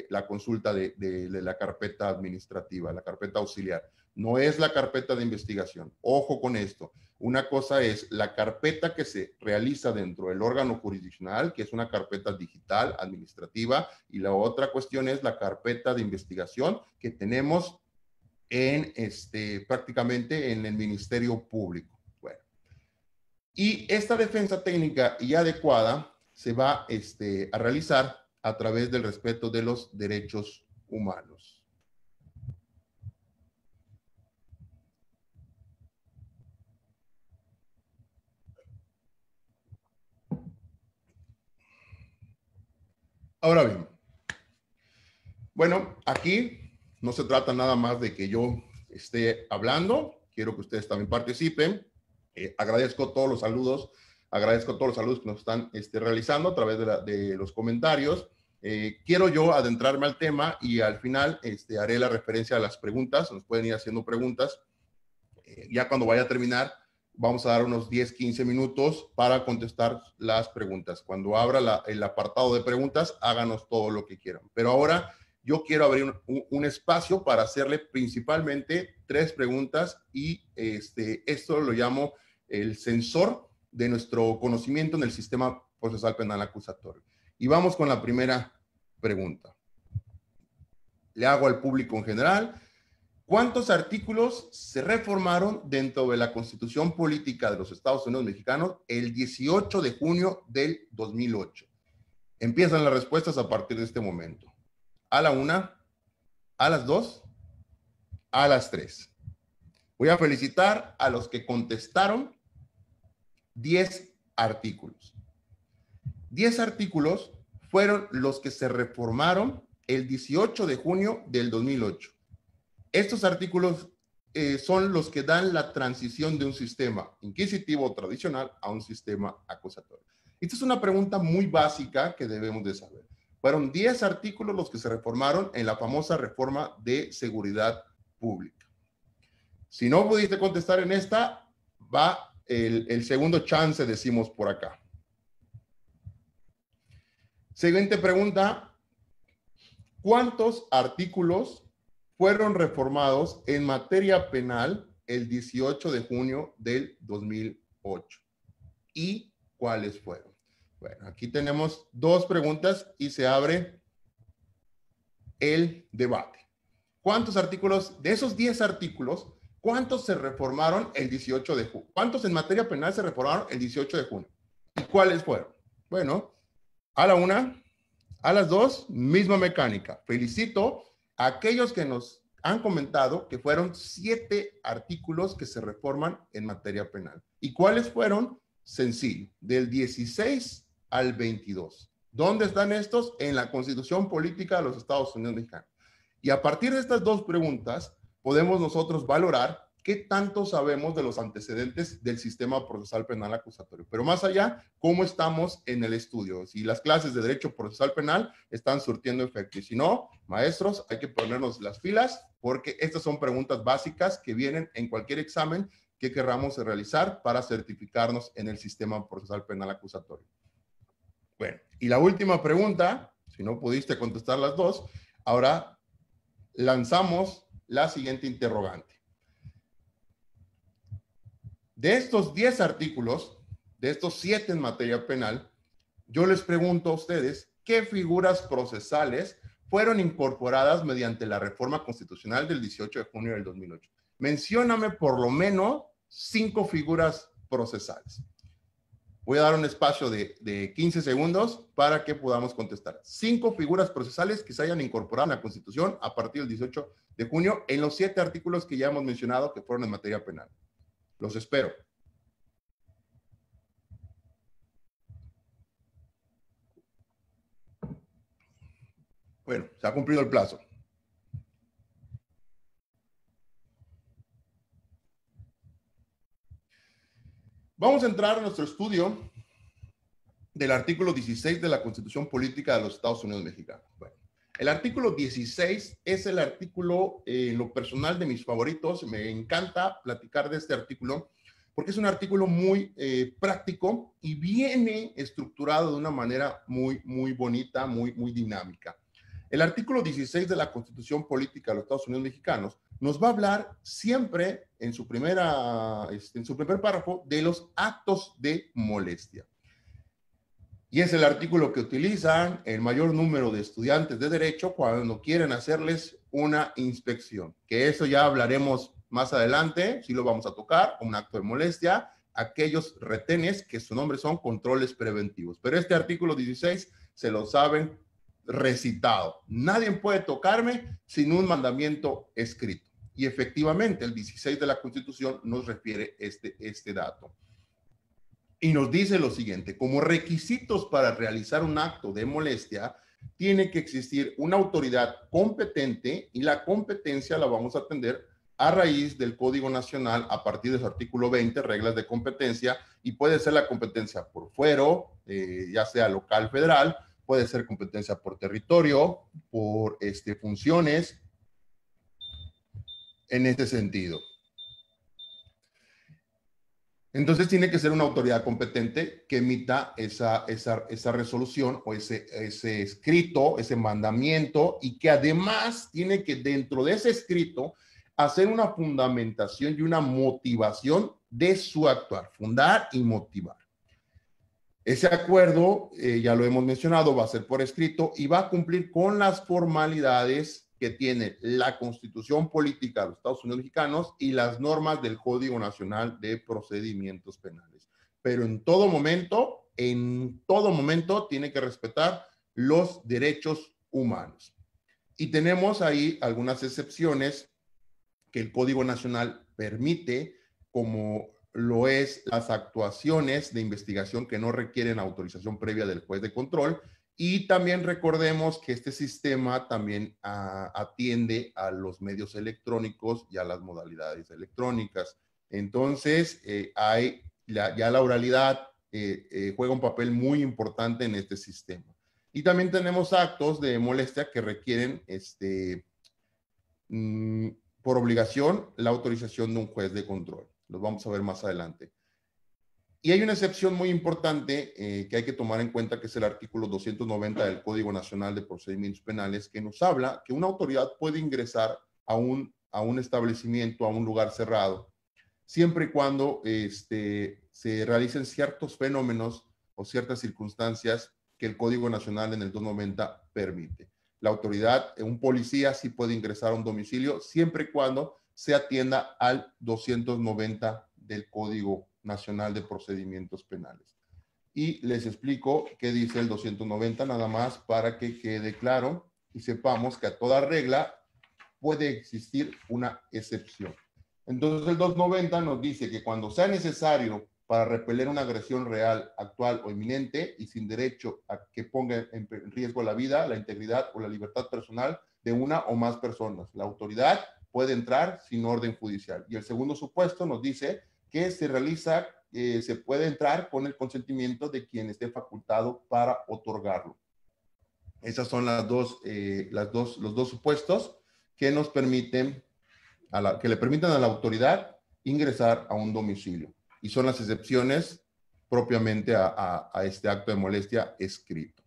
la consulta de la carpeta administrativa, la carpeta auxiliar. No es la carpeta de investigación. Ojo con esto. Una cosa es la carpeta que se realiza dentro del órgano jurisdiccional, que es una carpeta digital administrativa, y la otra cuestión es la carpeta de investigación que tenemos prácticamente en el Ministerio Público. Bueno, y esta defensa técnica y adecuada se va a realizar a través del respeto de los derechos humanos. Ahora bien, bueno, aquí no se trata nada más de que yo esté hablando, quiero que ustedes también participen. Agradezco todos los saludos que nos están realizando a través de los comentarios. Quiero yo adentrarme al tema y al final haré la referencia a las preguntas. Nos pueden ir haciendo preguntas. Ya cuando vaya a terminar, vamos a dar unos 10, 15 minutos para contestar las preguntas. Cuando abra el apartado de preguntas, háganos todo lo que quieran. Pero ahora yo quiero abrir un espacio para hacerle principalmente 3 preguntas, y esto lo llamo el sensor de nuestro conocimiento en el sistema procesal penal acusatorio. Y vamos con la primera pregunta. le hago al público en general, ¿cuántos artículos se reformaron dentro de la Constitución Política de los Estados Unidos Mexicanos el 18 de junio del 2008? Empiezan las respuestas a partir de este momento. A la 1, a las 2, a las 3. Voy a felicitar a los que contestaron 10 artículos. 10 artículos fueron los que se reformaron el 18 de junio del 2008. Estos artículos son los que dan la transición de un sistema inquisitivo tradicional a un sistema acusatorio. Esta es una pregunta muy básica que debemos de saber. Fueron 10 artículos los que se reformaron en la famosa reforma de seguridad pública. Si no pudiste contestar en esta, va el segundo chance, decimos por acá. Siguiente pregunta. ¿Cuántos artículos fueron reformados en materia penal el 18 de junio del 2008? ¿Y cuáles fueron? Bueno, aquí tenemos dos preguntas y se abre el debate. ¿Cuántos artículos, de esos 10 artículos, cuántos se reformaron el 18 de junio? ¿Cuántos en materia penal se reformaron el 18 de junio? ¿Y cuáles fueron? Bueno, a la 1, a las 2, misma mecánica. Felicito a aquellos que nos han comentado que fueron 7 artículos que se reforman en materia penal. ¿Y cuáles fueron? Sencillo, del 16 al 22. ¿Dónde están estos? En la Constitución Política de los Estados Unidos Mexicanos. Y a partir de estas dos preguntas, podemos nosotros valorar qué tanto sabemos de los antecedentes del sistema procesal penal acusatorio. Pero más allá, cómo estamos en el estudio. Si las clases de Derecho Procesal Penal están surtiendo efecto. Y si no, maestros, hay que ponernos las pilas porque estas son preguntas básicas que vienen en cualquier examen que querramos realizar para certificarnos en el sistema procesal penal acusatorio. Bueno, y la última pregunta, si no pudiste contestar las dos, ahora lanzamos la siguiente interrogante. De estos 10 artículos, de estos 7 en materia penal, yo les pregunto a ustedes, ¿qué figuras procesales fueron incorporadas mediante la reforma constitucional del 18 de junio del 2008? Mencióname por lo menos 5 figuras procesales. Voy a dar un espacio de 15 segundos para que podamos contestar. 5 figuras procesales que se hayan incorporado en la Constitución a partir del 18 de junio en los 7 artículos que ya hemos mencionado que fueron en materia penal. Los espero. Bueno, se ha cumplido el plazo. Vamos a entrar a nuestro estudio del artículo 16 de la Constitución Política de los Estados Unidos Mexicanos. Bueno, el artículo 16 es el artículo, en lo personal, de mis favoritos. Me encanta platicar de este artículo porque es un artículo muy práctico y viene estructurado de una manera muy bonita, muy dinámica. El artículo 16 de la Constitución Política de los Estados Unidos Mexicanos nos va a hablar siempre en su primer párrafo de los actos de molestia. Y es el artículo que utilizan el mayor número de estudiantes de Derecho cuando quieren hacerles una inspección. Que eso ya hablaremos más adelante, sí lo vamos a tocar, un acto de molestia, aquellos retenes que su nombre son controles preventivos. Pero este artículo 16 se lo saben recitado. Nadie puede tocarme sin un mandamiento escrito. Y efectivamente, el 16 de la Constitución nos refiere este dato. Y nos dice lo siguiente: como requisitos para realizar un acto de molestia, tiene que existir una autoridad competente, y la competencia la vamos a atender a raíz del Código Nacional a partir de su artículo 20, reglas de competencia, y puede ser la competencia por fuero, ya sea local, federal, puede ser competencia por territorio, por funciones, en este sentido. Entonces tiene que ser una autoridad competente que emita esa resolución o ese escrito, ese mandamiento, y que además tiene que, dentro de ese escrito, hacer una fundamentación y una motivación de su actuar, fundar y motivar. Ese acuerdo, ya lo hemos mencionado, va a ser por escrito y va a cumplir con las formalidades que tiene la Constitución Política de los Estados Unidos Mexicanos y las normas del Código Nacional de Procedimientos Penales. Pero en todo momento tiene que respetar los derechos humanos. Y tenemos ahí algunas excepciones que el Código Nacional permite, como lo es las actuaciones de investigación que no requieren autorización previa del juez de control. Y también recordemos que este sistema también atiende a los medios electrónicos y a las modalidades electrónicas. Entonces, ya la oralidad juega un papel muy importante en este sistema. Y también tenemos actos de molestia que requieren por obligación la autorización de un juez de control. Los vamos a ver más adelante. Y hay una excepción muy importante que hay que tomar en cuenta, que es el artículo 290 del Código Nacional de Procedimientos Penales, que nos habla que una autoridad puede ingresar a un establecimiento, a un lugar cerrado, siempre y cuando se realicen ciertos fenómenos o ciertas circunstancias que el Código Nacional en el 290 permite. La autoridad, un policía sí puede ingresar a un domicilio siempre y cuando se atienda al 290 del Código Nacional de Procedimientos Penales. Y les explico qué dice el 290 nada más para que quede claro y sepamos que a toda regla puede existir una excepción. Entonces el 290 nos dice que cuando sea necesario para repeler una agresión real, actual o inminente y sin derecho a que ponga en riesgo la vida, la integridad o la libertad personal de una o más personas, la autoridad puede entrar sin orden judicial. Y el segundo supuesto nos dice que se puede entrar con el consentimiento de quien esté facultado para otorgarlo. Esas son los dos supuestos que nos permiten, que le permiten a la autoridad ingresar a un domicilio. Y son las excepciones propiamente a este acto de molestia escrito.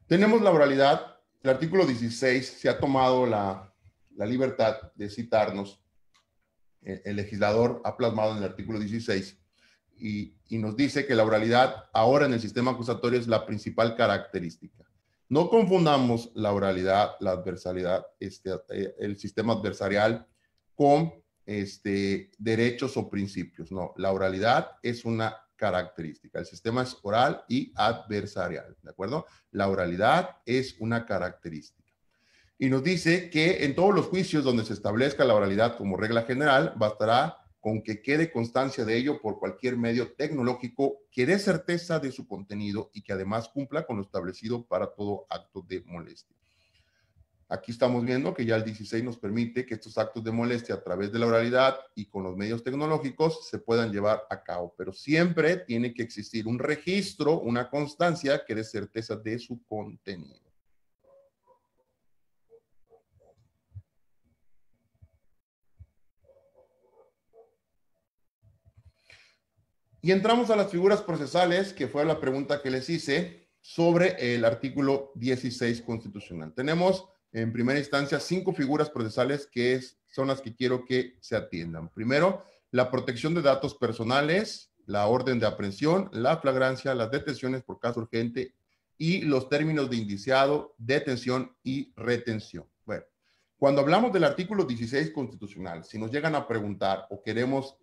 Tenemos la oralidad. El artículo 16 se ha tomado la libertad de citarnos. El legislador ha plasmado en el artículo 16 y nos dice que la oralidad ahora en el sistema acusatorio es la principal característica. No confundamos la oralidad, la adversarialidad, el sistema adversarial con derechos o principios. No, la oralidad es una característica. El sistema es oral y adversarial, ¿de acuerdo? La oralidad es una característica. Y nos dice que en todos los juicios donde se establezca la oralidad como regla general, bastará con que quede constancia de ello por cualquier medio tecnológico que dé certeza de su contenido y que además cumpla con lo establecido para todo acto de molestia. Aquí estamos viendo que ya el 16 nos permite que estos actos de molestia a través de la oralidad y con los medios tecnológicos se puedan llevar a cabo, pero siempre tiene que existir un registro, una constancia que dé certeza de su contenido. Y entramos a las figuras procesales, que fue la pregunta que les hice sobre el artículo 16 constitucional. Tenemos en primera instancia 5 figuras procesales que son las que quiero que se atiendan. Primero, la protección de datos personales, la orden de aprehensión, la flagrancia, las detenciones por caso urgente y los términos de indiciado, detención y retención. Bueno, cuando hablamos del artículo 16 constitucional, si nos llegan a preguntar o queremos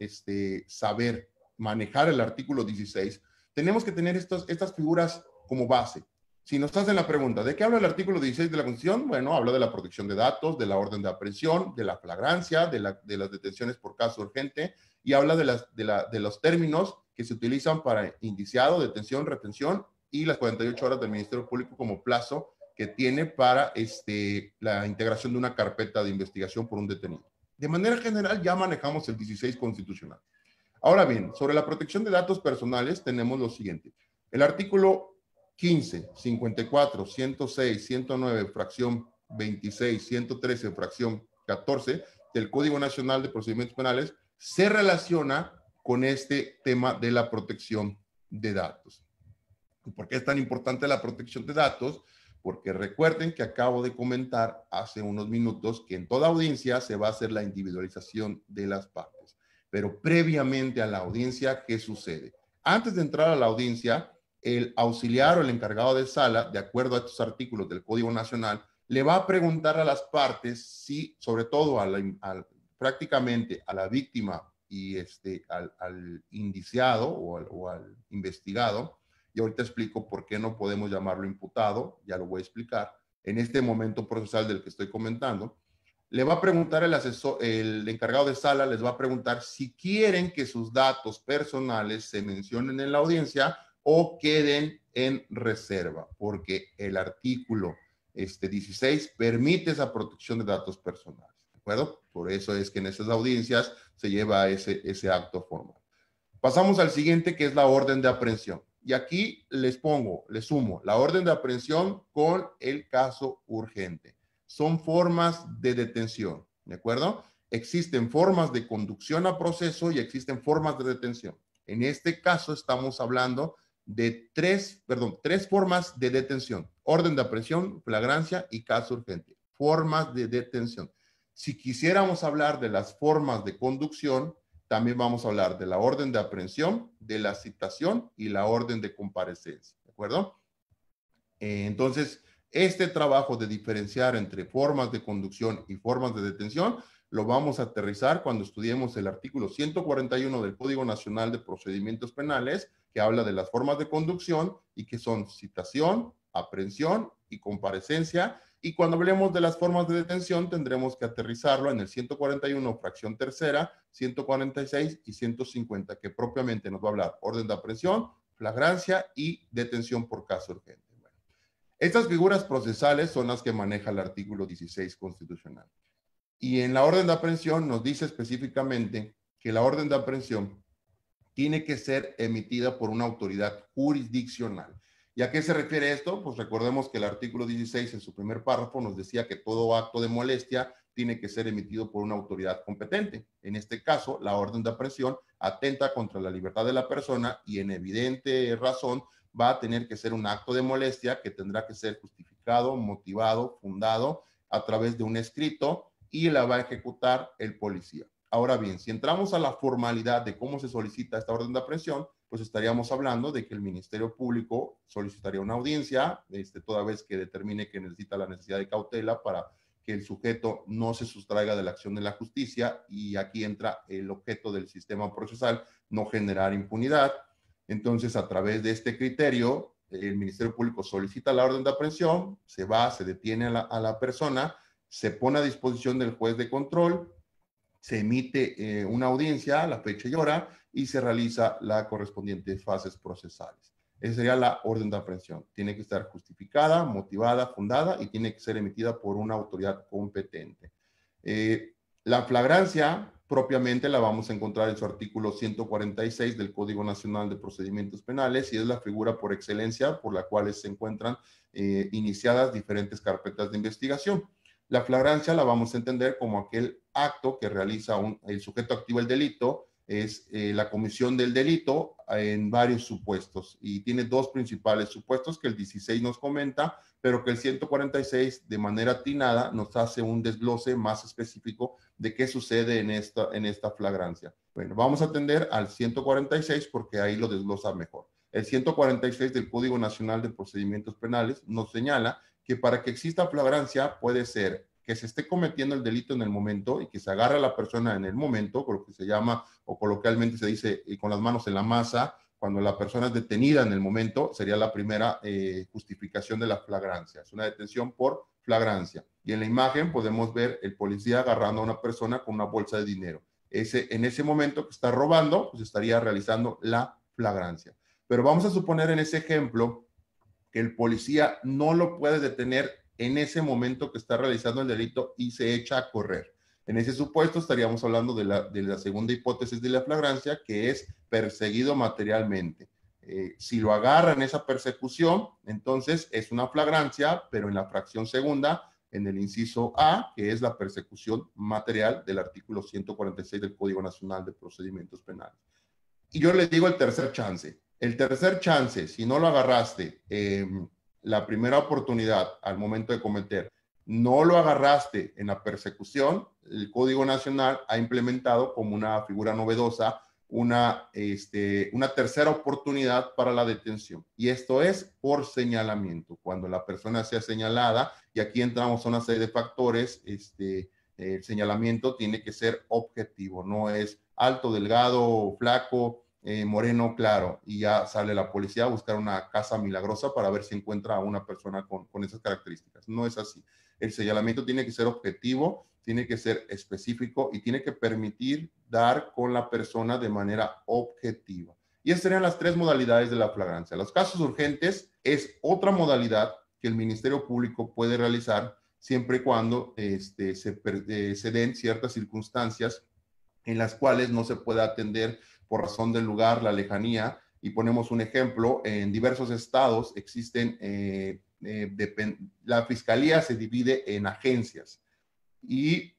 saber manejar el artículo 16, tenemos que tener estas figuras como base. Si nos hacen la pregunta, ¿de qué habla el artículo 16 de la Constitución? Bueno, habla de la protección de datos, de la orden de aprehensión, de la flagrancia, de las detenciones por caso urgente, y habla de los términos que se utilizan para indiciado, detención, retención, y las 48 horas del Ministerio Público como plazo que tiene para la integración de una carpeta de investigación por un detenido. De manera general, ya manejamos el 16 constitucional. Ahora bien, sobre la protección de datos personales tenemos lo siguiente. El artículo 15, 54, 106, 109, fracción 26, 113, fracción 14 del Código Nacional de Procedimientos Penales se relaciona con este tema de la protección de datos. ¿Por qué es tan importante la protección de datos? Porque recuerden que acabo de comentar hace unos minutos que en toda audiencia se va a hacer la individualización de las partes. Pero previamente a la audiencia, ¿qué sucede? Antes de entrar a la audiencia, el auxiliar o el encargado de sala, de acuerdo a estos artículos del Código Nacional, le va a preguntar a las partes si, sobre todo prácticamente a la víctima y al indiciado o al investigado, y ahorita explico por qué no podemos llamarlo imputado, ya lo voy a explicar, en este momento procesal del que estoy comentando, le va a preguntar el encargado de sala, les va a preguntar si quieren que sus datos personales se mencionen en la audiencia o queden en reserva, porque el artículo 16 permite esa protección de datos personales, ¿de acuerdo? Por eso es que en esas audiencias se lleva ese acto formal. Pasamos al siguiente, que es la orden de aprehensión. Y aquí les sumo la orden de aprehensión con el caso urgente. Son formas de detención, ¿de acuerdo? Existen formas de conducción a proceso y existen formas de detención. En este caso estamos hablando de tres formas de detención: orden de aprehensión, flagrancia y caso urgente. Formas de detención. Si quisiéramos hablar de las formas de conducción, también vamos a hablar de la orden de aprehensión, de la citación y la orden de comparecencia, ¿de acuerdo? Entonces, este trabajo de diferenciar entre formas de conducción y formas de detención lo vamos a aterrizar cuando estudiemos el artículo 141 del Código Nacional de Procedimientos Penales, que habla de las formas de conducción y que son citación, aprehensión y comparecencia. Y cuando hablemos de las formas de detención, tendremos que aterrizarlo en el 141, fracción tercera, 146 y 150, que propiamente nos va a hablar orden de aprehensión, flagrancia y detención por caso urgente. Bueno, estas figuras procesales son las que maneja el artículo 16 constitucional. Y en la orden de aprehensión nos dice específicamente que la orden de aprehensión tiene que ser emitida por una autoridad jurisdiccional. ¿Y a qué se refiere esto? Pues recordemos que el artículo 16 en su primer párrafo nos decía que todo acto de molestia tiene que ser emitido por una autoridad competente. En este caso, la orden de aprehensión atenta contra la libertad de la persona y en evidente razón va a tener que ser un acto de molestia que tendrá que ser justificado, motivado, fundado a través de un escrito y la va a ejecutar el policía. Ahora bien, si entramos a la formalidad de cómo se solicita esta orden de aprehensión, pues estaríamos hablando de que el Ministerio Público solicitaría una audiencia, toda vez que determine que necesita la necesidad de cautela para que el sujeto no se sustraiga de la acción de la justicia, y aquí entra el objeto del sistema procesal, no generar impunidad. Entonces, a través de este criterio, el Ministerio Público solicita la orden de aprehensión, se va, se detiene a la persona, se pone a disposición del juez de control, se emite una audiencia, la fecha y hora, y se realiza la correspondiente fases procesales. Esa sería la orden de aprehensión. Tiene que estar justificada, motivada, fundada y tiene que ser emitida por una autoridad competente. La flagrancia propiamente la vamos a encontrar en su artículo 146 del Código Nacional de Procedimientos Penales y es la figura por excelencia por la cual se encuentran iniciadas diferentes carpetas de investigación. La flagrancia la vamos a entender como aquel acto que realiza el sujeto activo del delito, es la comisión del delito en varios supuestos y tiene dos principales supuestos que el 16 nos comenta, pero que el 146 de manera atinada nos hace un desglose más específico de qué sucede en esta flagrancia. Bueno, vamos a atender al 146 porque ahí lo desglosa mejor. El 146 del Código Nacional de Procedimientos Penales nos señala que para que exista flagrancia puede ser que se esté cometiendo el delito en el momento y que se agarre a la persona en el momento, con lo que se llama, o coloquialmente se dice, con las manos en la masa, cuando la persona es detenida en el momento, sería la primera justificación de la flagrancia. Es una detención por flagrancia. Y en la imagen podemos ver el policía agarrando a una persona con una bolsa de dinero. En ese momento que está robando, pues estaría realizando la flagrancia. Pero vamos a suponer en ese ejemplo que el policía no lo puede detener en ese momento que está realizando el delito y se echa a correr. En ese supuesto estaríamos hablando de la segunda hipótesis de la flagrancia, que es perseguido materialmente. Si lo agarra en esa persecución, entonces es una flagrancia, pero en la fracción segunda, en el inciso A, que es la persecución material del artículo 146 del Código Nacional de Procedimientos Penales. Y yo le digo el tercer chance. El tercer chance, si no lo agarraste la primera oportunidad al momento de cometer, no lo agarraste en la persecución, el Código Nacional ha implementado como una figura novedosa una tercera oportunidad para la detención. Y esto es por señalamiento. Cuando la persona sea señalada, y aquí entramos a una serie de factores, el señalamiento tiene que ser objetivo, no es alto, delgado, flaco, moreno, claro, y ya sale la policía a buscar una casa milagrosa para ver si encuentra a una persona con esas características. No es así. El señalamiento tiene que ser objetivo, tiene que ser específico y tiene que permitir dar con la persona de manera objetiva. Y esas serían las tres modalidades de la flagrancia. Los casos urgentes es otra modalidad que el Ministerio Público puede realizar siempre y cuando se den ciertas circunstancias en las cuales no se puede atender por razón del lugar, la lejanía. Y ponemos un ejemplo, en diversos estados existen, la fiscalía se divide en agencias. Y,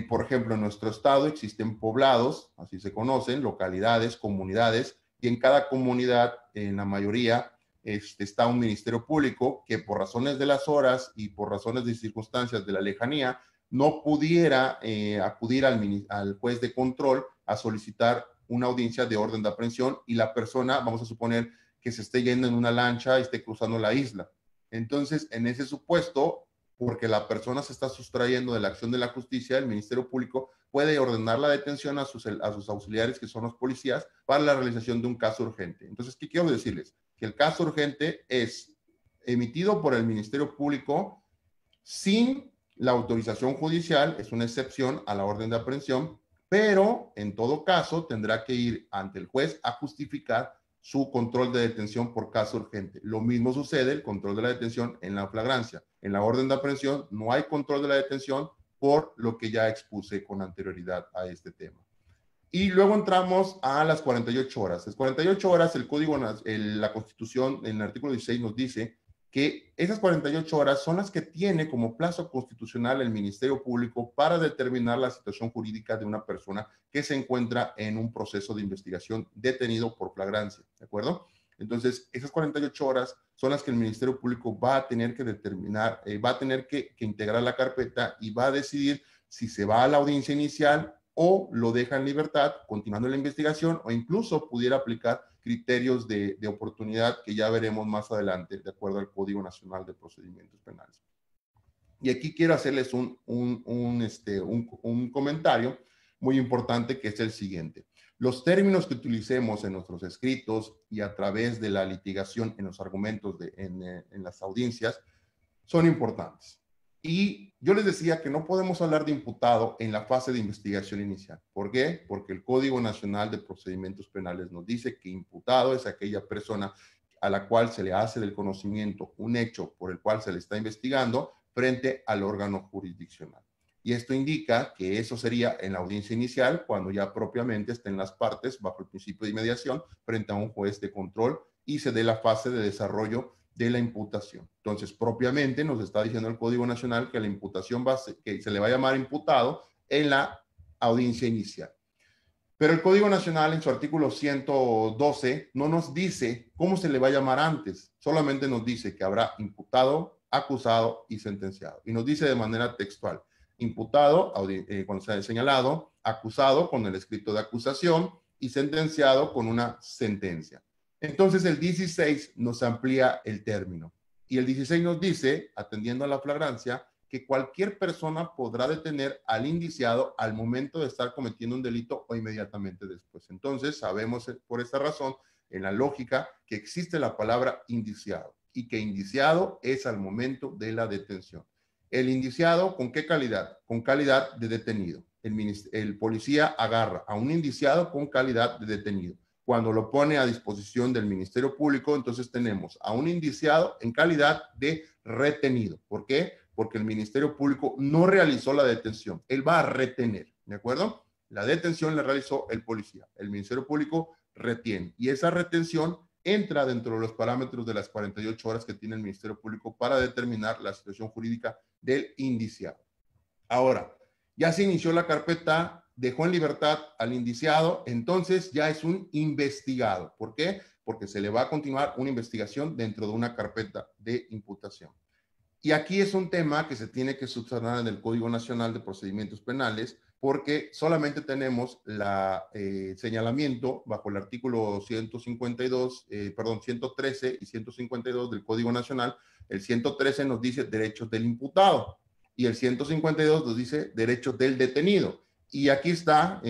por ejemplo, en nuestro estado existen poblados, así se conocen, localidades, comunidades, y en cada comunidad, en la mayoría, está un ministerio público que por razones de las horas y por razones de circunstancias de la lejanía, no pudiera acudir al juez de control a solicitar una audiencia de orden de aprehensión y la persona, vamos a suponer que se esté yendo en una lancha y esté cruzando la isla. Entonces, en ese supuesto, porque la persona se está sustrayendo de la acción de la justicia, el Ministerio Público puede ordenar la detención a sus auxiliares, que son los policías, para la realización de un caso urgente. Entonces, ¿qué quiero decirles? Que el caso urgente es emitido por el Ministerio Público sin la autorización judicial, es una excepción a la orden de aprehensión, pero en todo caso tendrá que ir ante el juez a justificar su control de detención por caso urgente. Lo mismo sucede el control de la detención en la flagrancia. En la orden de aprehensión no hay control de la detención por lo que ya expuse con anterioridad a este tema. Y luego entramos a las 48 horas. Las 48 horas, la Constitución, en el artículo 16 nos dice que esas 48 horas son las que tiene como plazo constitucional el Ministerio Público para determinar la situación jurídica de una persona que se encuentra en un proceso de investigación detenido por flagrancia, ¿de acuerdo? Entonces, esas 48 horas son las que el Ministerio Público va a tener que determinar, va a tener que integrar la carpeta y va a decidir si se va a la audiencia inicial o lo deja en libertad, continuando la investigación, o incluso pudiera aplicar criterios de oportunidad que ya veremos más adelante, de acuerdo al Código Nacional de Procedimientos Penales. Y aquí quiero hacerles un comentario muy importante, que es el siguiente. Los términos que utilicemos en nuestros escritos y a través de la litigación en los argumentos en las audiencias son importantes. Y yo les decía que no podemos hablar de imputado en la fase de investigación inicial. ¿Por qué? Porque el Código Nacional de Procedimientos Penales nos dice que imputado es aquella persona a la cual se le hace del conocimiento un hecho por el cual se le está investigando frente al órgano jurisdiccional. Y esto indica que eso sería en la audiencia inicial, cuando ya propiamente estén las partes bajo el principio de inmediación frente a un juez de control y se dé la fase de desarrollo de la imputación. Entonces, propiamente nos está diciendo el Código Nacional que la imputación que se le va a llamar imputado en la audiencia inicial. Pero el Código Nacional en su artículo 112 no nos dice cómo se le va a llamar antes, solamente nos dice que habrá imputado, acusado y sentenciado. Y nos dice de manera textual, imputado cuando sea señalado, acusado con el escrito de acusación y sentenciado con una sentencia. Entonces el 16 nos amplía el término y el 16 nos dice, atendiendo a la flagrancia, que cualquier persona podrá detener al indiciado al momento de estar cometiendo un delito o inmediatamente después. Entonces sabemos por esta razón, en la lógica, que existe la palabra indiciado y que indiciado es al momento de la detención. El indiciado, ¿con qué calidad? Con calidad de detenido. El policía agarra a un indiciado con calidad de detenido. Cuando lo pone a disposición del Ministerio Público, entonces tenemos a un indiciado en calidad de retenido. ¿Por qué? Porque el Ministerio Público no realizó la detención. Él va a retener, ¿de acuerdo? La detención la realizó el policía. El Ministerio Público retiene. Y esa retención entra dentro de los parámetros de las 48 horas que tiene el Ministerio Público para determinar la situación jurídica del indiciado. Ahora, ya se inició la carpeta, dejó en libertad al indiciado, entonces ya es un investigado. ¿Por qué? Porque se le va a continuar una investigación dentro de una carpeta de imputación. Y aquí es un tema que se tiene que subsanar en el Código Nacional de Procedimientos Penales, porque solamente tenemos la señalamiento bajo el artículo 152, 113 y 152 del Código Nacional. El 113 nos dice derechos del imputado y el 152 nos dice derechos del detenido. Y aquí está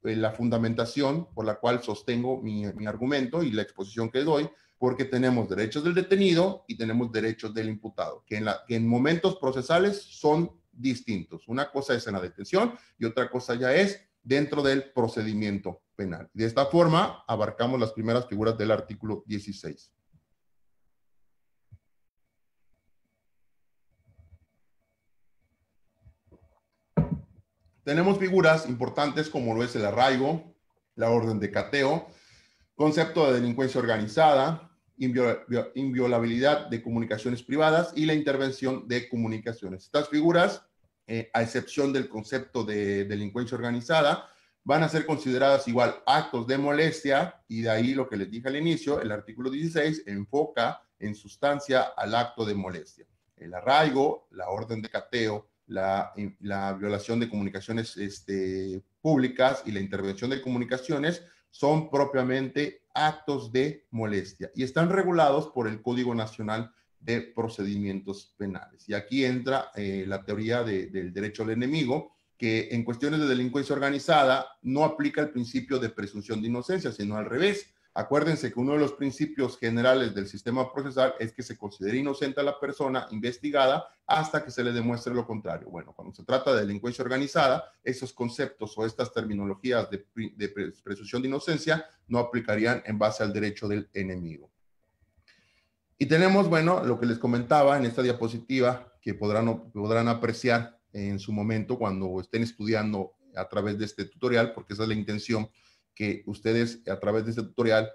la fundamentación por la cual sostengo mi argumento y la exposición que doy, porque tenemos derechos del detenido y tenemos derechos del imputado, que en momentos procesales son distintos. Una cosa es en la detención y otra cosa ya es dentro del procedimiento penal. De esta forma, abarcamos las primeras figuras del artículo 16. Tenemos figuras importantes como lo es el arraigo, la orden de cateo, concepto de delincuencia organizada, inviolabilidad de comunicaciones privadas y la intervención de comunicaciones. Estas figuras, a excepción del concepto de delincuencia organizada, van a ser consideradas igual actos de molestia, y de ahí lo que les dije al inicio, el artículo 16 enfoca en sustancia al acto de molestia. El arraigo, la orden de cateo, la violación de comunicaciones públicas y la intervención de comunicaciones son propiamente actos de molestia y están regulados por el Código Nacional de Procedimientos Penales. Y aquí entra la teoría del derecho al enemigo, que en cuestiones de delincuencia organizada no aplica el principio de presunción de inocencia, sino al revés. Acuérdense que uno de los principios generales del sistema procesal es que se considere inocente a la persona investigada hasta que se le demuestre lo contrario. Bueno, cuando se trata de delincuencia organizada, esos conceptos o estas terminologías de presunción de inocencia no aplicarían en base al derecho del enemigo. Y tenemos, bueno, lo que les comentaba en esta diapositiva, que podrán apreciar en su momento cuando estén estudiando a través de este tutorial, porque esa es la intención, que ustedes a través de este tutorial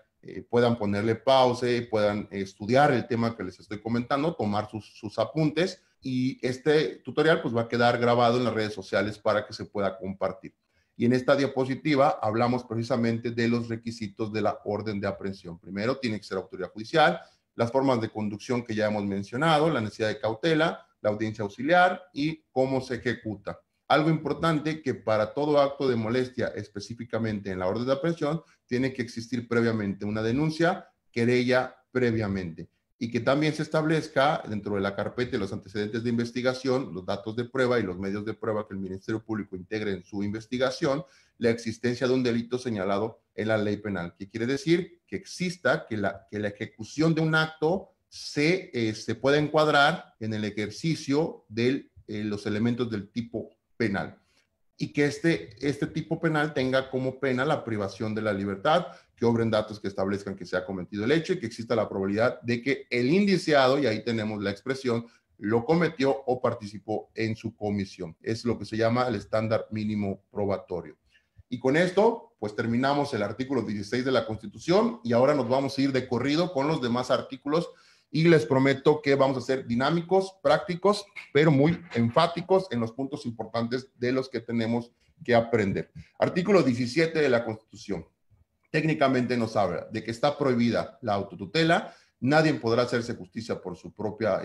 puedan ponerle pausa, puedan estudiar el tema que les estoy comentando, tomar sus apuntes, y este tutorial pues va a quedar grabado en las redes sociales para que se pueda compartir. Y en esta diapositiva hablamos precisamente de los requisitos de la orden de aprehensión. Primero, tiene que ser autoridad judicial, las formas de conducción que ya hemos mencionado, la necesidad de cautela, la audiencia auxiliar y cómo se ejecuta. Algo importante, que para todo acto de molestia, específicamente en la orden de aprehensión, tiene que existir previamente una denuncia, querella previamente, y que también se establezca dentro de la carpeta y los antecedentes de investigación, los datos de prueba y los medios de prueba que el Ministerio Público integre en su investigación, la existencia de un delito señalado en la ley penal, que quiere decir que exista, que la ejecución de un acto se pueda encuadrar en el ejercicio de los elementos del tipo penal, y que este tipo penal tenga como pena la privación de la libertad, que obren datos que establezcan que se ha cometido el hecho y que exista la probabilidad de que el indiciado, y ahí tenemos la expresión, lo cometió o participó en su comisión. Es lo que se llama el estándar mínimo probatorio. Y con esto, pues terminamos el artículo 16 de la Constitución, y ahora nos vamos a ir de corrido con los demás artículos, y les prometo que vamos a ser dinámicos, prácticos, pero muy enfáticos en los puntos importantes de los que tenemos que aprender. Artículo 17 de la Constitución. Técnicamente nos habla de que está prohibida la autotutela, nadie podrá hacerse justicia por su propia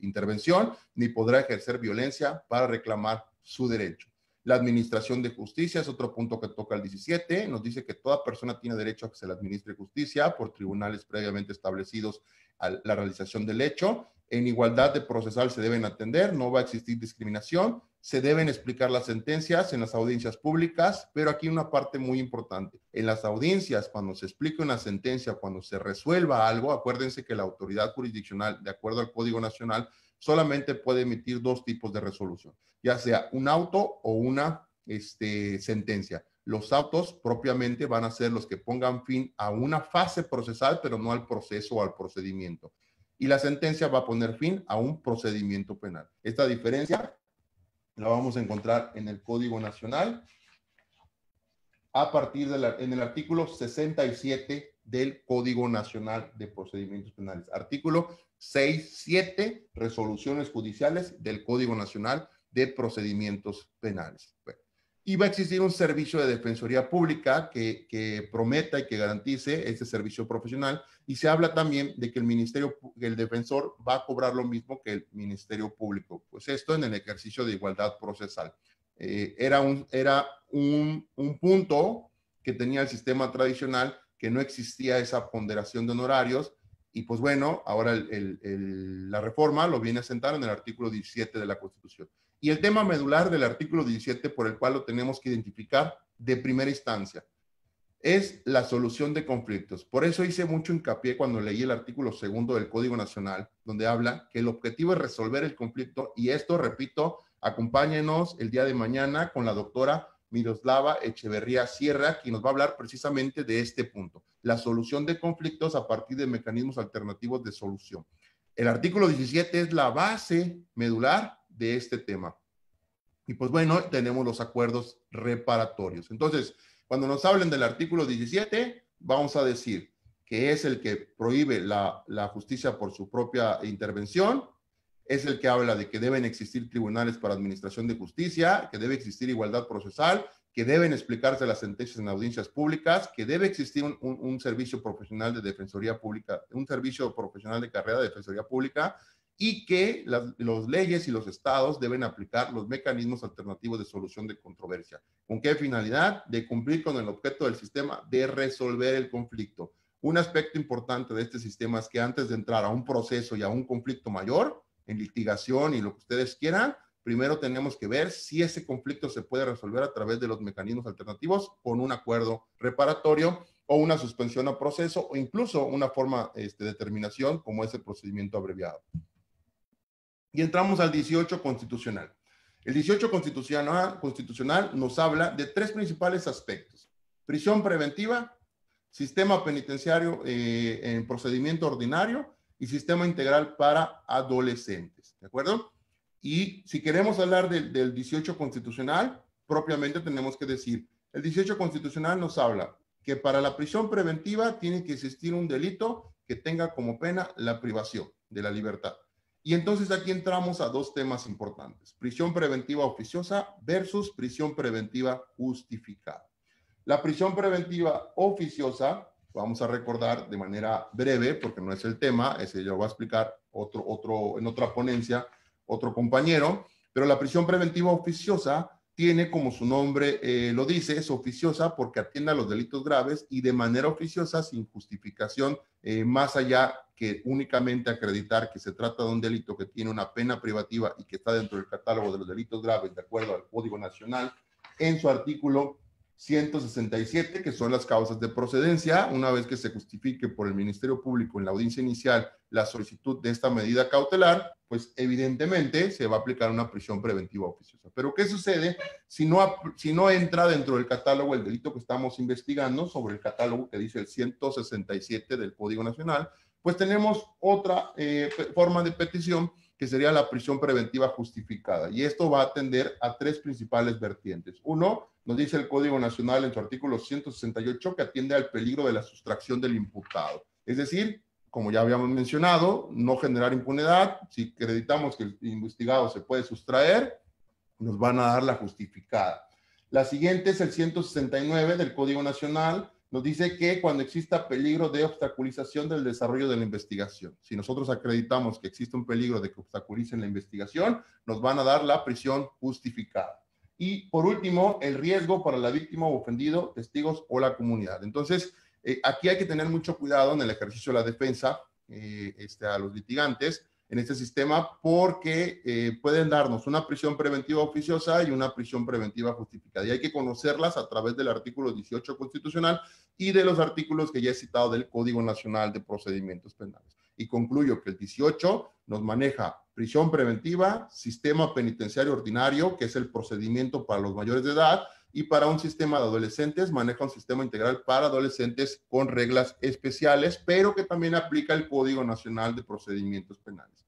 intervención, ni podrá ejercer violencia para reclamar su derecho. La administración de justicia es otro punto que toca el 17, nos dice que toda persona tiene derecho a que se le administre justicia por tribunales previamente establecidos a la realización del hecho. En igualdad de procesal se deben atender, no va a existir discriminación, se deben explicar las sentencias en las audiencias públicas, pero aquí una parte muy importante. En las audiencias, cuando se explique una sentencia, cuando se resuelva algo, acuérdense que la autoridad jurisdiccional, de acuerdo al Código Nacional, solamente puede emitir dos tipos de resolución, ya sea un auto o una sentencia. Los autos propiamente van a ser los que pongan fin a una fase procesal, pero no al proceso o al procedimiento. Y la sentencia va a poner fin a un procedimiento penal. Esta diferencia la vamos a encontrar en el Código Nacional a partir en el artículo 67 del Código Nacional de Procedimientos Penales. Artículo 6.7, resoluciones judiciales del Código Nacional de Procedimientos Penales. Bueno, y va a existir un servicio de defensoría pública que prometa y que garantice este servicio profesional, y se habla también de que el defensor va a cobrar lo mismo que el Ministerio Público, pues esto en el ejercicio de igualdad procesal. era un punto que tenía el sistema tradicional, que no existía esa ponderación de honorarios, y pues bueno, ahora la reforma lo viene a sentar en el artículo 17 de la Constitución. Y el tema medular del artículo 17, por el cual lo tenemos que identificar de primera instancia, es la solución de conflictos. Por eso hice mucho hincapié cuando leí el artículo 2 del Código Nacional, donde habla que el objetivo es resolver el conflicto, y esto, repito, acompáñenos el día de mañana con la doctora Miroslava Echeverría Sierra, quien nos va a hablar precisamente de este punto, la solución de conflictos a partir de mecanismos alternativos de solución. El artículo 17 es la base medular de este tema. Y pues bueno, tenemos los acuerdos reparatorios. Entonces, cuando nos hablen del artículo 17, vamos a decir que es el que prohíbe la justicia por su propia intervención, es el que habla de que deben existir tribunales para administración de justicia, que debe existir igualdad procesal, que deben explicarse las sentencias en audiencias públicas, que debe existir un servicio profesional de defensoría pública, un servicio profesional de carrera de defensoría pública, y que las leyes y los estados deben aplicar los mecanismos alternativos de solución de controversia. ¿Con qué finalidad? De cumplir con el objeto del sistema, de resolver el conflicto. Un aspecto importante de este sistema es que antes de entrar a un proceso y a un conflicto mayor, en litigación y lo que ustedes quieran, primero tenemos que ver si ese conflicto se puede resolver a través de los mecanismos alternativos con un acuerdo reparatorio o una suspensión a proceso o incluso una forma de terminación como es el procedimiento abreviado. Y entramos al 18 constitucional. El 18 constitucional nos habla de tres principales aspectos: prisión preventiva, sistema penitenciario en procedimiento ordinario y sistema integral para adolescentes, ¿de acuerdo? Y si queremos hablar del 18 constitucional, propiamente tenemos que decir, el 18 constitucional nos habla que para la prisión preventiva tiene que existir un delito que tenga como pena la privación de la libertad. Y entonces aquí entramos a dos temas importantes: prisión preventiva oficiosa versus prisión preventiva justificada. La prisión preventiva oficiosa, vamos a recordar de manera breve, porque no es el tema, ese lo va a explicar en otra ponencia, otro compañero, pero la prisión preventiva oficiosa tiene, como su nombre lo dice, es oficiosa porque atiende a los delitos graves y de manera oficiosa, sin justificación, más allá que únicamente acreditar que se trata de un delito que tiene una pena privativa y que está dentro del catálogo de los delitos graves, de acuerdo al Código Nacional, en su artículo 167, que son las causas de procedencia. Una vez que se justifique por el Ministerio Público en la audiencia inicial la solicitud de esta medida cautelar, pues evidentemente se va a aplicar una prisión preventiva oficiosa. Pero ¿qué sucede si no entra dentro del catálogo el delito que estamos investigando, sobre el catálogo que dice el 167 del Código Nacional? Pues tenemos otra forma de petición, que sería la prisión preventiva justificada. Y esto va a atender a tres principales vertientes. Uno, nos dice el Código Nacional en su artículo 168 que atiende al peligro de la sustracción del imputado. Es decir, como ya habíamos mencionado, no generar impunidad. Si acreditamos que el investigado se puede sustraer, nos van a dar la justificada. La siguiente es el 169 del Código Nacional. Nos dice que cuando exista peligro de obstaculización del desarrollo de la investigación, si nosotros acreditamos que existe un peligro de que obstaculicen la investigación, nos van a dar la prisión justificada. Y por último, el riesgo para la víctima o ofendido, testigos o la comunidad. Entonces, aquí hay que tener mucho cuidado en el ejercicio de la defensa a los litigantes en este sistema, porque pueden darnos una prisión preventiva oficiosa y una prisión preventiva justificada. Y hay que conocerlas a través del artículo 18 constitucional y de los artículos que ya he citado del Código Nacional de Procedimientos Penales. Y concluyo que el 18 nos maneja prisión preventiva, sistema penitenciario ordinario, que es el procedimiento para los mayores de edad, y para un sistema de adolescentes maneja un sistema integral para adolescentes con reglas especiales, pero que también aplica el Código Nacional de Procedimientos Penales.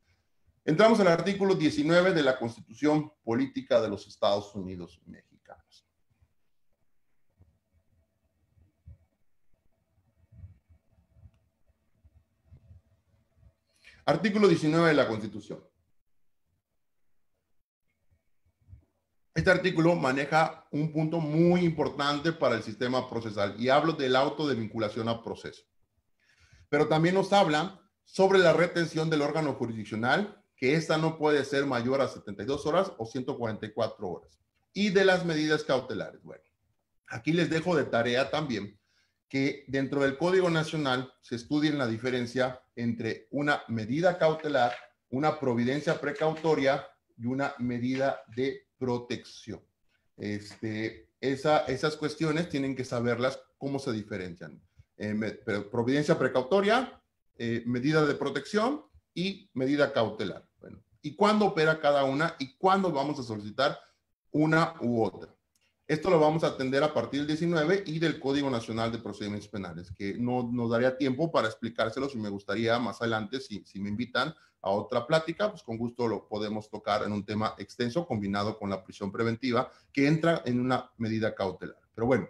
Entramos al artículo 19 de la Constitución Política de los Estados Unidos Mexicanos. Artículo 19 de la Constitución. Este artículo maneja un punto muy importante para el sistema procesal y hablo del auto de vinculación a proceso. Pero también nos habla sobre la retención del órgano jurisdiccional, que esta no puede ser mayor a 72 horas o 144 horas. y de las medidas cautelares. Bueno, aquí les dejo de tarea también que dentro del Código Nacional se estudie la diferencia entre una medida cautelar, una providencia precautoria y una medida de protección. Esas cuestiones tienen que saberlas cómo se diferencian. Providencia precautoria, medida de protección y medida cautelar. Bueno, ¿y cuándo opera cada una y cuándo vamos a solicitar una u otra? Esto lo vamos a atender a partir del 19 y del Código Nacional de Procedimientos Penales, que no nos daría tiempo para explicárselos y me gustaría más adelante, si me invitan a otra plática, pues con gusto lo podemos tocar en un tema extenso combinado con la prisión preventiva que entra en una medida cautelar. Pero bueno,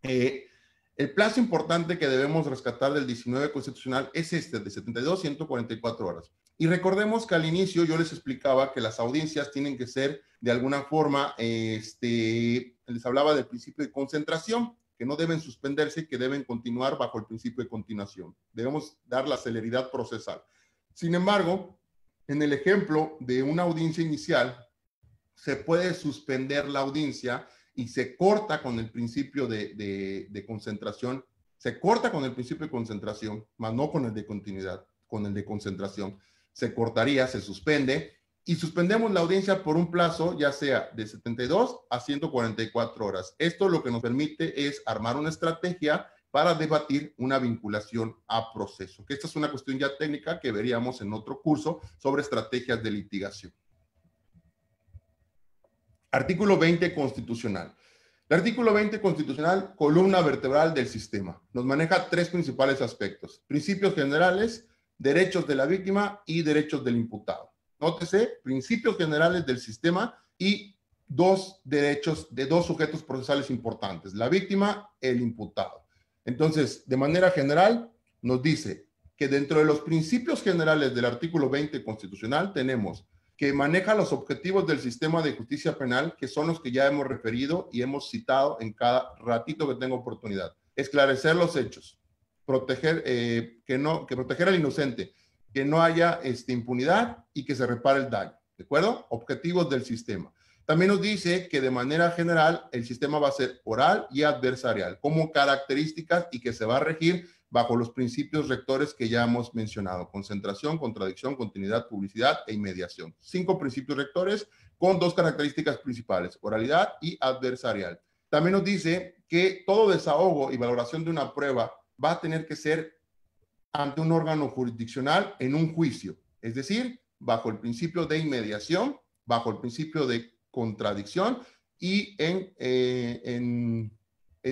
el plazo importante que debemos rescatar del 19 constitucional es este, de 72 a 144 horas. Y recordemos que al inicio yo les explicaba que las audiencias tienen que ser de alguna forma, les hablaba del principio de concentración, que no deben suspenderse y que deben continuar bajo el principio de continuación. Debemos dar la celeridad procesal. Sin embargo, en el ejemplo de una audiencia inicial, se puede suspender la audiencia y se corta con el principio de concentración, se corta con el principio de concentración, más no con el de continuidad, con el de concentración. Se cortaría, se suspende y suspendemos la audiencia por un plazo ya sea de 72 a 144 horas. Esto lo que nos permite es armar una estrategia para debatir una vinculación a proceso, que esta es una cuestión ya técnica que veríamos en otro curso sobre estrategias de litigación. Artículo 20 constitucional. El artículo 20 constitucional, columna vertebral del sistema. Nos maneja tres principales aspectos: principios generales, derechos de la víctima y derechos del imputado. Nótese, principios generales del sistema y dos derechos de dos sujetos procesales importantes, la víctima, el imputado. Entonces, de manera general, nos dice que dentro de los principios generales del artículo 20 constitucional tenemos que maneja los objetivos del sistema de justicia penal, que son los que ya hemos referido y hemos citado en cada ratito que tengo oportunidad. Esclarecer los hechos, proteger, proteger al inocente, que no haya impunidad y que se repare el daño, ¿de acuerdo? Objetivos del sistema. También nos dice que de manera general el sistema va a ser oral y adversarial como características y que se va a regir bajo los principios rectores que ya hemos mencionado: concentración, contradicción, continuidad, publicidad e inmediación. 5 principios rectores con 2 características principales: oralidad y adversarial. También nos dice que todo desahogo y valoración de una prueba va a tener que ser ante un órgano jurisdiccional en un juicio, es decir, bajo el principio de inmediación, bajo el principio de contradicción y en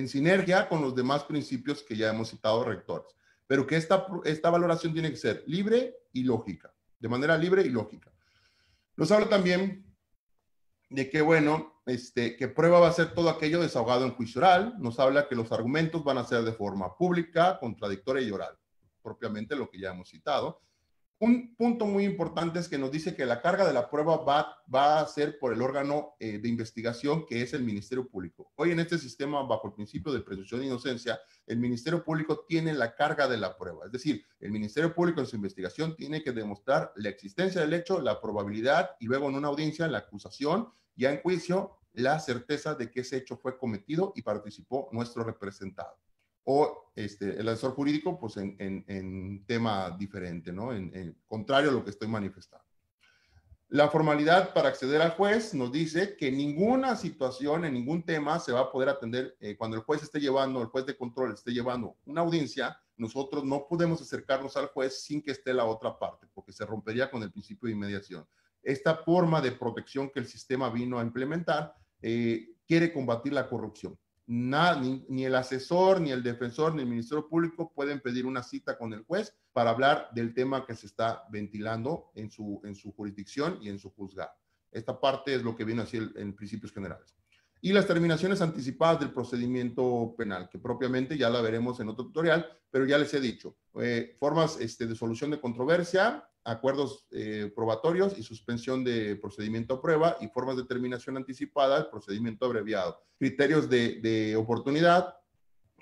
sinergia con los demás principios que ya hemos citado rectores. Pero que esta valoración tiene que ser libre y lógica, de manera libre y lógica. Nos habla también de que, bueno, que prueba va a ser todo aquello desahogado en juicio oral. Nos habla que los argumentos van a ser de forma pública, contradictoria y oral, propiamente lo que ya hemos citado. Un punto muy importante es que nos dice que la carga de la prueba va a ser por el órgano de investigación, que es el Ministerio Público. Hoy en este sistema, bajo el principio de presunción de inocencia, el Ministerio Público tiene la carga de la prueba. Es decir, el Ministerio Público en su investigación tiene que demostrar la existencia del hecho, la probabilidad y luego en una audiencia la acusación, ya en juicio, la certeza de que ese hecho fue cometido y participó nuestro representado. O el asesor jurídico, pues en tema diferente, ¿no? En contrario a lo que estoy manifestando. La formalidad para acceder al juez nos dice que ninguna situación, en ningún tema se va a poder atender cuando el juez el juez de control esté llevando una audiencia. Nosotros no podemos acercarnos al juez sin que esté la otra parte, porque se rompería con el principio de inmediación. Esta forma de protección que el sistema vino a implementar quiere combatir la corrupción. Ni el asesor, ni el defensor, ni el Ministerio Público pueden pedir una cita con el juez para hablar del tema que se está ventilando en su jurisdicción y en su juzgado. Esta parte es lo que viene así en principios generales. Y las terminaciones anticipadas del procedimiento penal, que propiamente ya la veremos en otro tutorial, pero ya les he dicho, formas de solución de controversia, acuerdos probatorios y suspensión de procedimiento a prueba, y formas de terminación anticipada, el procedimiento abreviado. Criterios de oportunidad,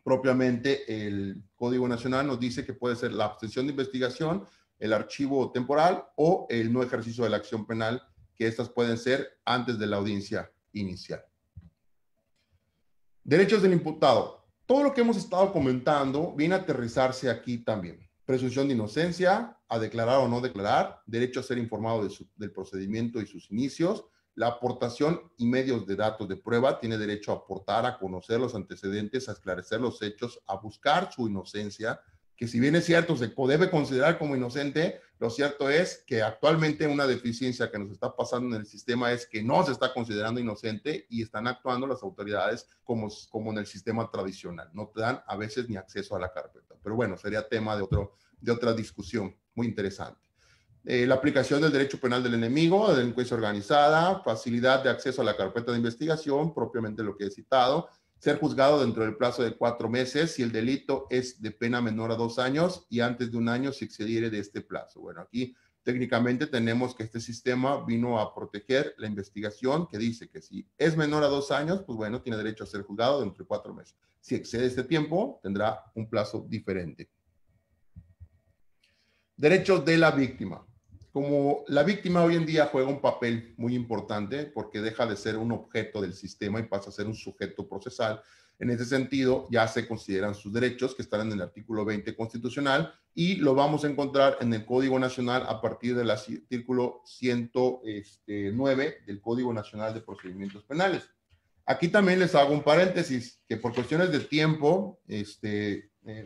propiamente el Código Nacional nos dice que puede ser la abstención de investigación, el archivo temporal o el no ejercicio de la acción penal, que estas pueden ser antes de la audiencia inicial. Derechos del imputado. Todo lo que hemos estado comentando viene a aterrizarse aquí también. Presunción de inocencia, a declarar o no declarar, derecho a ser informado del procedimiento y sus inicios, la aportación y medios de datos de prueba, tiene derecho a aportar, a conocer los antecedentes, a esclarecer los hechos, a buscar su inocencia, que si bien es cierto, se debe considerar como inocente, lo cierto es que actualmente una deficiencia que nos está pasando en el sistema es que no se está considerando inocente y están actuando las autoridades como en el sistema tradicional. No te dan a veces ni acceso a la carpeta. Pero bueno, sería tema de otra discusión muy interesante. La aplicación del derecho penal del enemigo, de delincuencia organizada, facilidad de acceso a la carpeta de investigación, propiamente lo que he citado, ser juzgado dentro del plazo de 4 meses si el delito es de pena menor a 2 años y antes de 1 año si excediere de este plazo. Bueno, aquí técnicamente tenemos que este sistema vino a proteger la investigación que dice que si es menor a 2 años, pues bueno, tiene derecho a ser juzgado dentro de 4 meses. Si excede este tiempo, tendrá un plazo diferente. Derechos de la víctima. Como la víctima hoy en día juega un papel muy importante porque deja de ser un objeto del sistema y pasa a ser un sujeto procesal, en ese sentido ya se consideran sus derechos que están en el artículo 20 constitucional y lo vamos a encontrar en el Código Nacional a partir del artículo 109 del Código Nacional de Procedimientos Penales. Aquí también les hago un paréntesis, que por cuestiones de tiempo,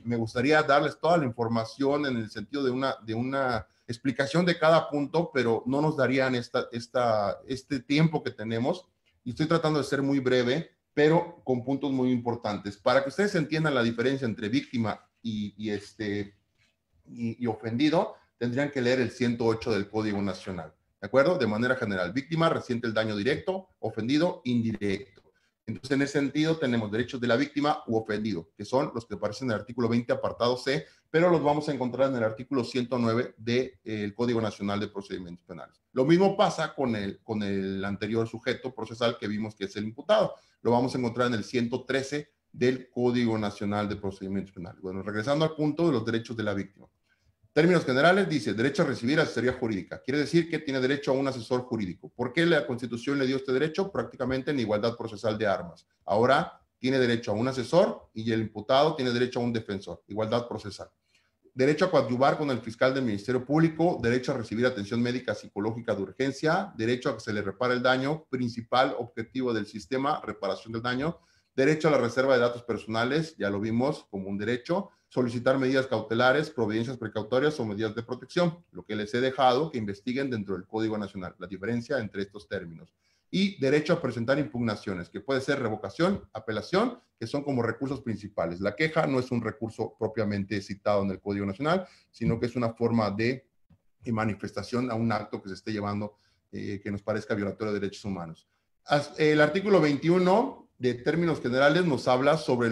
me gustaría darles toda la información en el sentido de una explicación de cada punto, pero no nos darían este tiempo que tenemos. Y estoy tratando de ser muy breve, pero con puntos muy importantes. Para que ustedes entiendan la diferencia entre víctima y ofendido, tendrían que leer el 108 del Código Nacional. ¿De acuerdo? De manera general, víctima resiente el daño directo, ofendido indirecto. Entonces, en ese sentido, tenemos derechos de la víctima u ofendido, que son los que aparecen en el artículo 20, apartado C, pero los vamos a encontrar en el artículo 109 del Código Nacional de Procedimientos Penales. Lo mismo pasa con el anterior sujeto procesal que vimos que es el imputado. Lo vamos a encontrar en el 113 del Código Nacional de Procedimientos Penales. Bueno, regresando al punto de los derechos de la víctima. Términos generales, dice, derecho a recibir asesoría jurídica. Quiere decir que tiene derecho a un asesor jurídico. ¿Por qué la Constitución le dio este derecho? Prácticamente en igualdad procesal de armas. Ahora tiene derecho a un asesor y el imputado tiene derecho a un defensor. Igualdad procesal. Derecho a coadyuvar con el fiscal del Ministerio Público, derecho a recibir atención médica psicológica de urgencia, derecho a que se le repare el daño, principal objetivo del sistema, reparación del daño, derecho a la reserva de datos personales, ya lo vimos como un derecho, solicitar medidas cautelares, providencias precautorias o medidas de protección, lo que les he dejado que investiguen dentro del Código Nacional, la diferencia entre estos términos. Y derecho a presentar impugnaciones, que puede ser revocación, apelación, que son como recursos principales. La queja no es un recurso propiamente citado en el Código Nacional, sino que es una forma de manifestación a un acto que se esté llevando que nos parezca violatorio de derechos humanos. El artículo 21 de términos generales nos habla sobre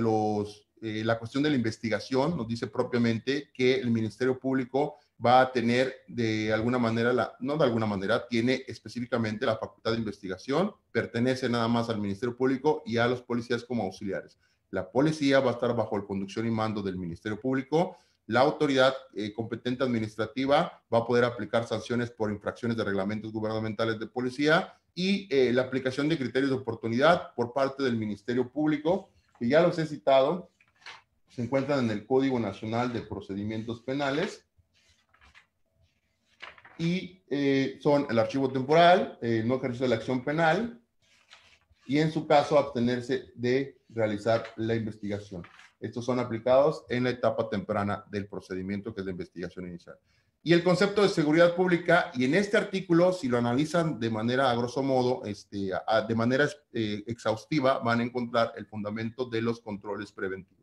la cuestión de la investigación, nos dice propiamente que el Ministerio Público va a tener de alguna manera, no de alguna manera, tiene específicamente la facultad de investigación, pertenece nada más al Ministerio Público y a los policías como auxiliares. La policía va a estar bajo el conducción y mando del Ministerio Público. La autoridad competente administrativa va a poder aplicar sanciones por infracciones de reglamentos gubernamentales de policía y la aplicación de criterios de oportunidad por parte del Ministerio Público, que ya los he citado, se encuentran en el Código Nacional de Procedimientos Penales y son el archivo temporal, no ejercicio de la acción penal y en su caso abstenerse de realizar la investigación. Estos son aplicados en la etapa temprana del procedimiento, que es la investigación inicial. Y el concepto de seguridad pública, y en este artículo, si lo analizan de manera, a grosso modo, de manera exhaustiva, van a encontrar el fundamento de los controles preventivos.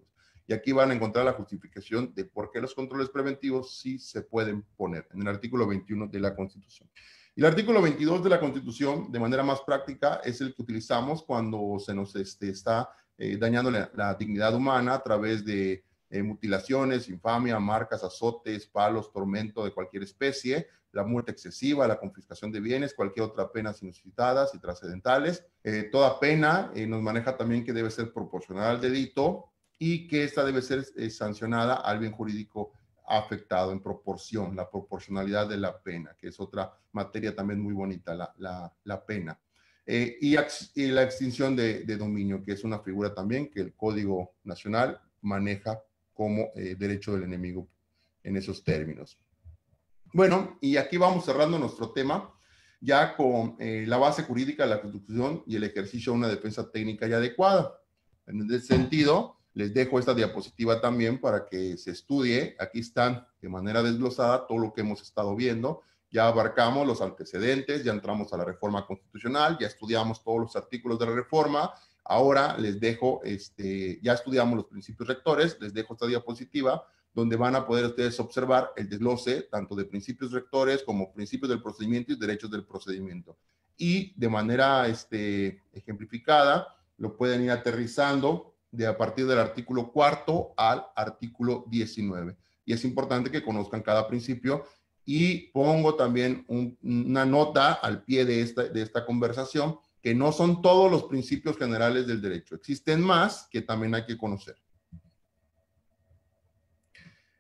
Y aquí van a encontrar la justificación de por qué los controles preventivos sí se pueden poner en el artículo 21 de la Constitución. Y el artículo 22 de la Constitución, de manera más práctica, es el que utilizamos cuando se nos está dañando la dignidad humana a través de mutilaciones, infamia, marcas, azotes, palos, tormento de cualquier especie, la muerte excesiva, la confiscación de bienes, cualquier otra pena inusitadas y trascendentales. Toda pena nos maneja también que debe ser proporcional al delito y que esta debe ser sancionada al bien jurídico afectado en proporción, la proporcionalidad de la pena, que es otra materia también muy bonita, la pena. y la extinción de dominio, que es una figura también que el Código Nacional maneja como derecho del enemigo en esos términos. Bueno, y aquí vamos cerrando nuestro tema ya con la base jurídica de la Constitución y el ejercicio de una defensa técnica y adecuada. En ese sentido, les dejo esta diapositiva también para que se estudie. Aquí están de manera desglosada todo lo que hemos estado viendo. Ya abarcamos los antecedentes, ya entramos a la reforma constitucional, ya estudiamos todos los artículos de la reforma. Ahora les dejo, ya estudiamos los principios rectores, les dejo esta diapositiva donde van a poder ustedes observar el desglose tanto de principios rectores como principios del procedimiento y derechos del procedimiento. Y de manera ejemplificada, lo pueden ir aterrizando a partir del artículo 4 al artículo 19. Y es importante que conozcan cada principio. Y pongo también una nota al pie de esta conversación, que no son todos los principios generales del derecho. Existen más que también hay que conocer.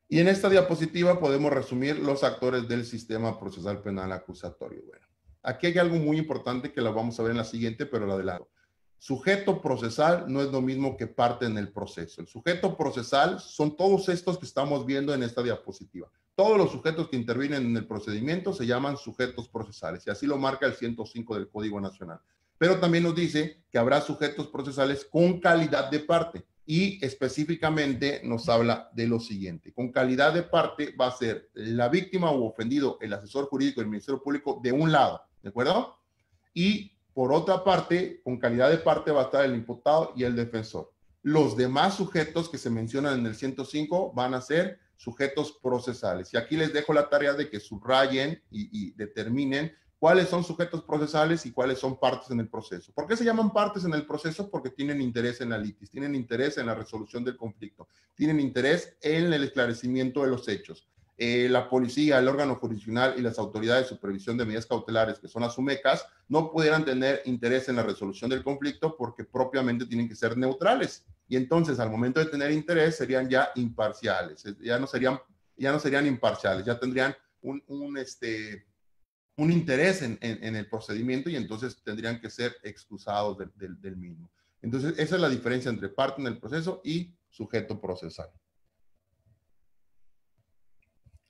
Y en esta diapositiva podemos resumir los actores del sistema procesal penal acusatorio. Bueno, aquí hay algo muy importante que lo vamos a ver en la siguiente, pero la de lado. Sujeto procesal no es lo mismo que parte en el proceso. El sujeto procesal son todos estos que estamos viendo en esta diapositiva. Todos los sujetos que intervienen en el procedimiento se llaman sujetos procesales, y así lo marca el 105 del Código Nacional. Pero también nos dice que habrá sujetos procesales con calidad de parte. Y específicamente nos habla de lo siguiente. Con calidad de parte va a ser la víctima o ofendido, el asesor jurídico del Ministerio Público de un lado, ¿de acuerdo? Y por otra parte, con calidad de parte va a estar el imputado y el defensor. Los demás sujetos que se mencionan en el 105 van a ser sujetos procesales. Y aquí les dejo la tarea de que subrayen y determinen cuáles son sujetos procesales y cuáles son partes en el proceso. ¿Por qué se llaman partes en el proceso? Porque tienen interés en la litis, tienen interés en la resolución del conflicto, tienen interés en el esclarecimiento de los hechos. La policía, el órgano jurisdiccional y las autoridades de supervisión de medidas cautelares, que son las UMECAS, no pudieran tener interés en la resolución del conflicto porque propiamente tienen que ser neutrales. Y entonces, al momento de tener interés, serían ya imparciales, ya no serían imparciales, ya tendrían un interés en el procedimiento y entonces tendrían que ser excusados del mismo. Entonces, esa es la diferencia entre parte en el proceso y sujeto procesal.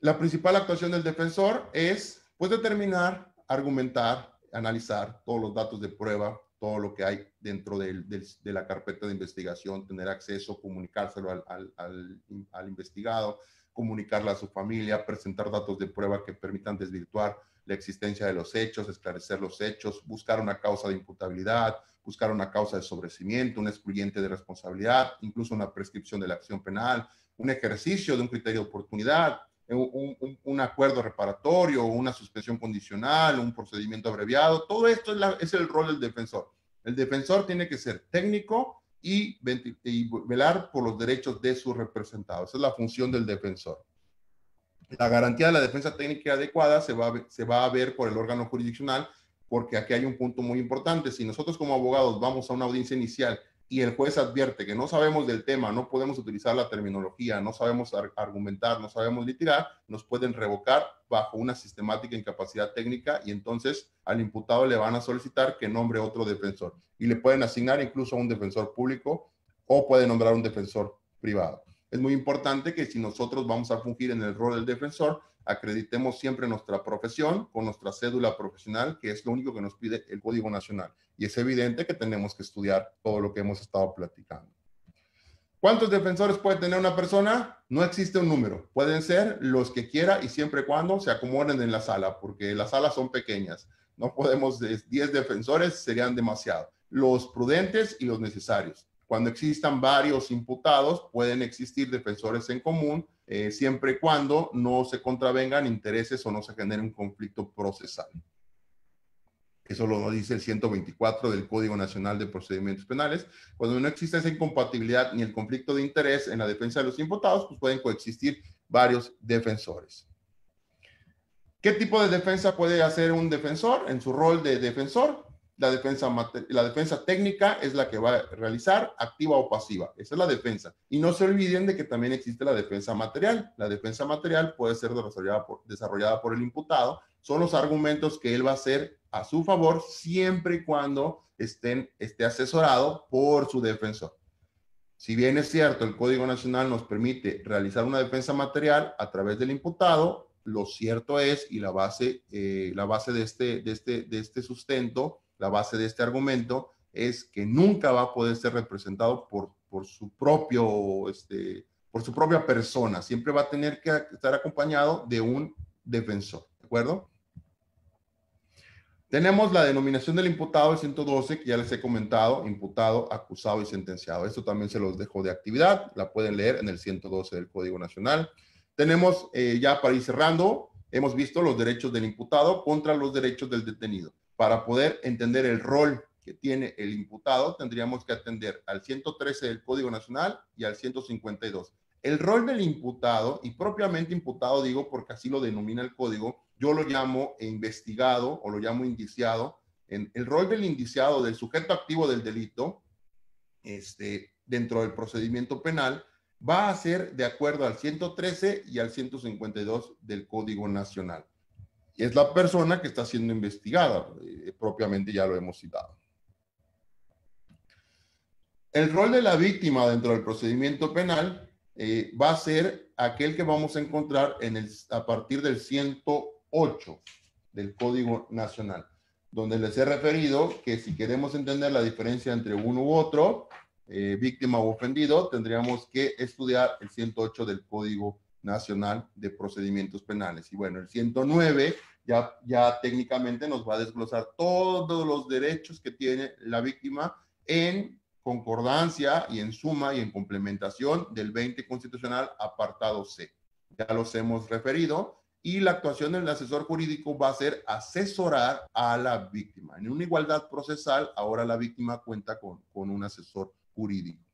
La principal actuación del defensor es, pues, determinar, argumentar, analizar todos los datos de prueba, todo lo que hay dentro de la carpeta de investigación, tener acceso, comunicárselo al investigado, comunicarle a su familia, presentar datos de prueba que permitan desvirtuar la existencia de los hechos, esclarecer los hechos, buscar una causa de imputabilidad, buscar una causa de sobreseimiento, un excluyente de responsabilidad, incluso una prescripción de la acción penal, un ejercicio de un criterio de oportunidad, un acuerdo reparatorio, una suspensión condicional, un procedimiento abreviado. Todo esto es el rol del defensor. El defensor tiene que ser técnico y velar por los derechos de sus representados. Esa es la función del defensor. La garantía de la defensa técnica adecuada se va a ver por el órgano jurisdiccional, porque aquí hay un punto muy importante. Si nosotros como abogados vamos a una audiencia inicial y el juez advierte que no sabemos del tema, no podemos utilizar la terminología, no sabemos argumentar, no sabemos litigar, nos pueden revocar bajo una sistemática incapacidad técnica y entonces al imputado le van a solicitar que nombre otro defensor y le pueden asignar incluso a un defensor público o pueden nombrar un defensor privado. Es muy importante que si nosotros vamos a fungir en el rol del defensor, acreditemos siempre nuestra profesión con nuestra cédula profesional, que es lo único que nos pide el Código Nacional. Y es evidente que tenemos que estudiar todo lo que hemos estado platicando. ¿Cuántos defensores puede tener una persona? No existe un número. Pueden ser los que quiera y siempre y cuando se acomoden en la sala, porque las salas son pequeñas. No podemos, 10 defensores serían demasiado. Los prudentes y los necesarios. Cuando existan varios imputados, pueden existir defensores en común, siempre y cuando no se contravengan intereses o no se genere un conflicto procesal. Eso lo dice el 124 del Código Nacional de Procedimientos Penales. Cuando no existe esa incompatibilidad ni el conflicto de interés en la defensa de los imputados, pues pueden coexistir varios defensores. ¿Qué tipo de defensa puede hacer un defensor en su rol de defensor? La defensa técnica es la que va a realizar, activa o pasiva. Esa es la defensa. Y no se olviden de que también existe la defensa material. La defensa material puede ser desarrollada por el imputado. Son los argumentos que él va a hacer a su favor siempre y cuando esté asesorado por su defensor. Si bien es cierto, el Código Nacional nos permite realizar una defensa material a través del imputado, lo cierto es, y la base de este sustento, la base de este argumento, es que nunca va a poder ser representado por su propia persona. Siempre va a tener que estar acompañado de un defensor, ¿de acuerdo? Tenemos la denominación del imputado, el 112, que ya les he comentado, imputado, acusado y sentenciado. Esto también se los dejo de actividad, la pueden leer en el 112 del Código Nacional. Tenemos, ya para ir cerrando, hemos visto los derechos del imputado contra los derechos del detenido. Para poder entender el rol que tiene el imputado, tendríamos que atender al 113 del Código Nacional y al 152. El rol del imputado, y propiamente imputado digo porque así lo denomina el código, yo lo llamo investigado o lo llamo indiciado. En el rol del indiciado, del sujeto activo del delito, dentro del procedimiento penal, va a ser de acuerdo al 113 y al 152 del Código Nacional. Es la persona que está siendo investigada, propiamente ya lo hemos citado. El rol de la víctima dentro del procedimiento penal va a ser aquel que vamos a encontrar a partir del 108 del Código Nacional, donde les he referido que si queremos entender la diferencia entre uno u otro, víctima u ofendido, tendríamos que estudiar el 108 del Código Nacional de Procedimientos Penales. Y bueno, el 109 ya técnicamente nos va a desglosar todos los derechos que tiene la víctima en concordancia y en suma y en complementación del 20 constitucional apartado C. Ya los hemos referido y la actuación del asesor jurídico va a ser asesorar a la víctima. En una igualdad procesal, ahora la víctima cuenta con un asesor jurídico.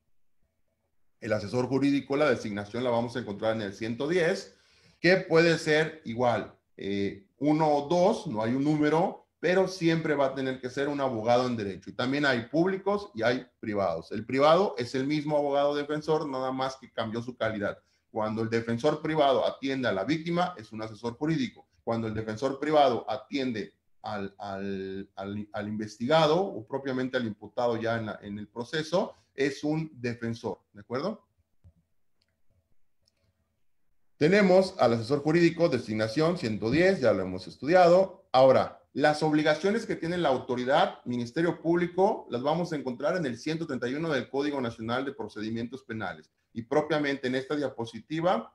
El asesor jurídico, la designación la vamos a encontrar en el 110, que puede ser igual, 1 o 2, no hay un número, pero siempre va a tener que ser un abogado en derecho. Y también hay públicos y hay privados. El privado es el mismo abogado defensor, nada más que cambió su calidad. Cuando el defensor privado atiende a la víctima, es un asesor jurídico. Cuando el defensor privado atiende al investigado o propiamente al imputado ya en el proceso, es un defensor, ¿de acuerdo? Tenemos al asesor jurídico, designación 110, ya lo hemos estudiado. Ahora, las obligaciones que tiene la autoridad, Ministerio Público, las vamos a encontrar en el 131 del Código Nacional de Procedimientos Penales. Y propiamente en esta diapositiva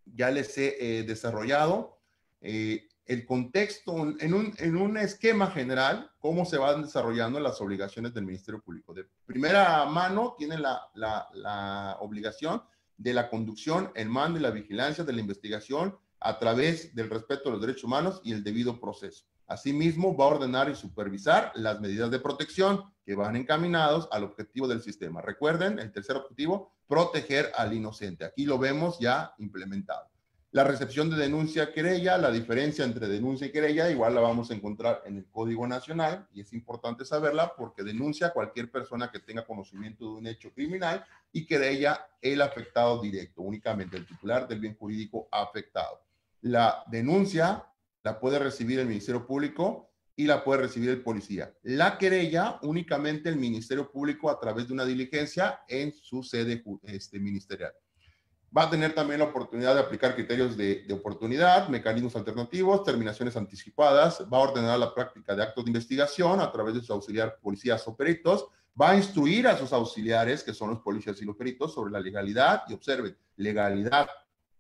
ya les he desarrollado el contexto en un esquema general, cómo se van desarrollando las obligaciones del Ministerio Público. De primera mano tiene la obligación de la conducción, el mando y la vigilancia de la investigación a través del respeto a los derechos humanos y el debido proceso. Asimismo, va a ordenar y supervisar las medidas de protección que van encaminados al objetivo del sistema. Recuerden, el tercer objetivo, proteger al inocente. Aquí lo vemos ya implementado. La recepción de denuncia querella, la diferencia entre denuncia y querella, igual la vamos a encontrar en el Código Nacional y es importante saberla porque denuncia a cualquier persona que tenga conocimiento de un hecho criminal y querella el afectado directo, únicamente el titular del bien jurídico afectado. La denuncia la puede recibir el Ministerio Público y la puede recibir el policía. La querella únicamente el Ministerio Público a través de una diligencia en su sede ministerial. Va a tener también la oportunidad de aplicar criterios de oportunidad, mecanismos alternativos, terminaciones anticipadas, va a ordenar la práctica de actos de investigación a través de su auxiliar policías o peritos, va a instruir a sus auxiliares, que son los policías y los peritos, sobre la legalidad, y observen, legalidad,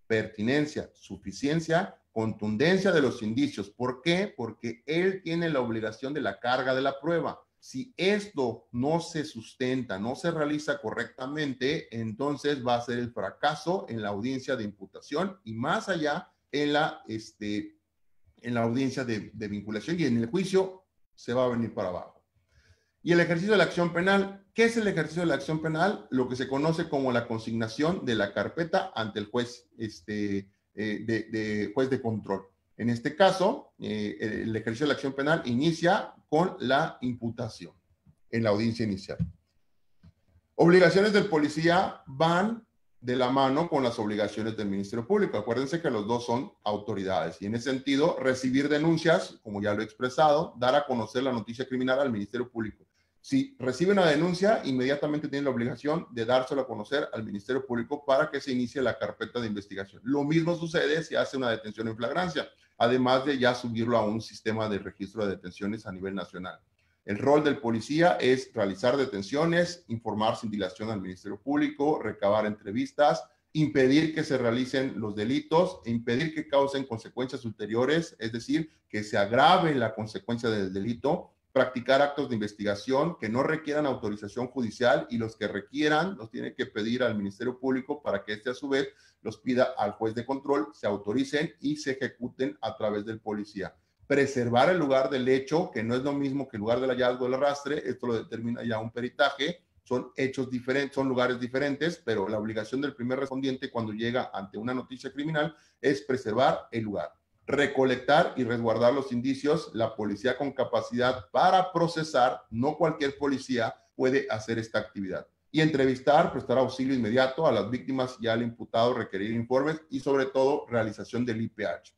pertinencia, suficiencia, contundencia de los indicios. ¿Por qué? Porque él tiene la obligación de la carga de la prueba. Si esto no se sustenta, no se realiza correctamente, entonces va a ser el fracaso en la audiencia de imputación y más allá en la audiencia de vinculación y en el juicio se va a venir para abajo. Y el ejercicio de la acción penal. ¿Qué es el ejercicio de la acción penal? Lo que se conoce como la consignación de la carpeta ante el juez, juez de control. En este caso, el ejercicio de la acción penal inicia con la imputación en la audiencia inicial. Obligaciones del policía van de la mano con las obligaciones del Ministerio Público. Acuérdense que los dos son autoridades y en ese sentido recibir denuncias, como ya lo he expresado, dar a conocer la noticia criminal al Ministerio Público. Si recibe una denuncia, inmediatamente tiene la obligación de dárselo a conocer al Ministerio Público para que se inicie la carpeta de investigación. Lo mismo sucede si hace una detención en flagrancia, además de ya subirlo a un sistema de registro de detenciones a nivel nacional. El rol del policía es realizar detenciones, informar sin dilación al Ministerio Público, recabar entrevistas, impedir que se realicen los delitos, impedir que causen consecuencias ulteriores, es decir, que se agrave la consecuencia del delito, practicar actos de investigación que no requieran autorización judicial y los que requieran los tiene que pedir al Ministerio Público para que éste a su vez los pida al juez de control, se autoricen y se ejecuten a través del policía. Preservar el lugar del hecho, que no es lo mismo que el lugar del hallazgo del arrastre, esto lo determina ya un peritaje, son hechos diferentes, son lugares diferentes, pero la obligación del primer respondiente cuando llega ante una noticia criminal es preservar el lugar. Recolectar y resguardar los indicios, la policía con capacidad para procesar, no cualquier policía puede hacer esta actividad. Y entrevistar, prestar auxilio inmediato a las víctimas y al imputado, requerir informes y sobre todo realización del IPH.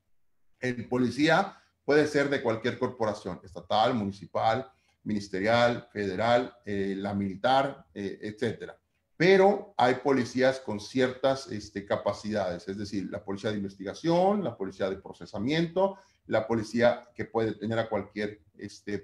El policía puede ser de cualquier corporación, estatal, municipal, ministerial, federal, la militar, etcétera. Pero hay policías con ciertas capacidades, es decir, la policía de investigación, la policía de procesamiento, la policía que puede detener a cualquier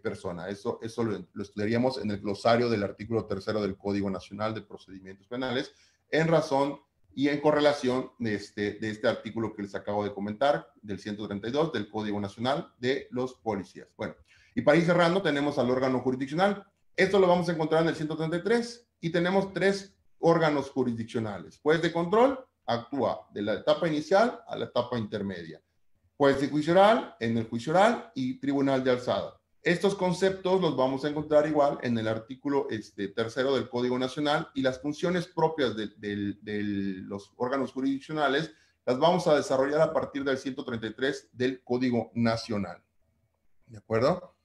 persona. Eso lo estudiaríamos en el glosario del artículo 3 del Código Nacional de Procedimientos Penales, en razón y en correlación de este artículo que les acabo de comentar, del 132 del Código Nacional de los Policías. Bueno, y para ir cerrando, tenemos al órgano jurisdiccional. Esto lo vamos a encontrar en el 133 y tenemos 3 órganos jurisdiccionales. Juez de control actúa de la etapa inicial a la etapa intermedia. Juez de juicio oral en el juicio oral y tribunal de alzada. Estos conceptos los vamos a encontrar igual en el artículo 3 del Código Nacional y las funciones propias de los órganos jurisdiccionales las vamos a desarrollar a partir del 133 del Código Nacional. ¿De acuerdo?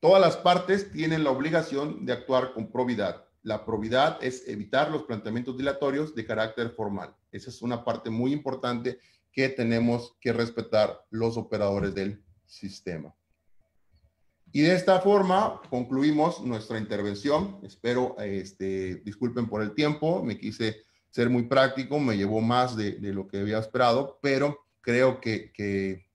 Todas las partes tienen la obligación de actuar con probidad. La probidad es evitar los planteamientos dilatorios de carácter formal. Esa es una parte muy importante que tenemos que respetar los operadores del sistema. Y de esta forma concluimos nuestra intervención. Espero, disculpen por el tiempo, me quise ser muy práctico, me llevó más de lo que había esperado, pero creo que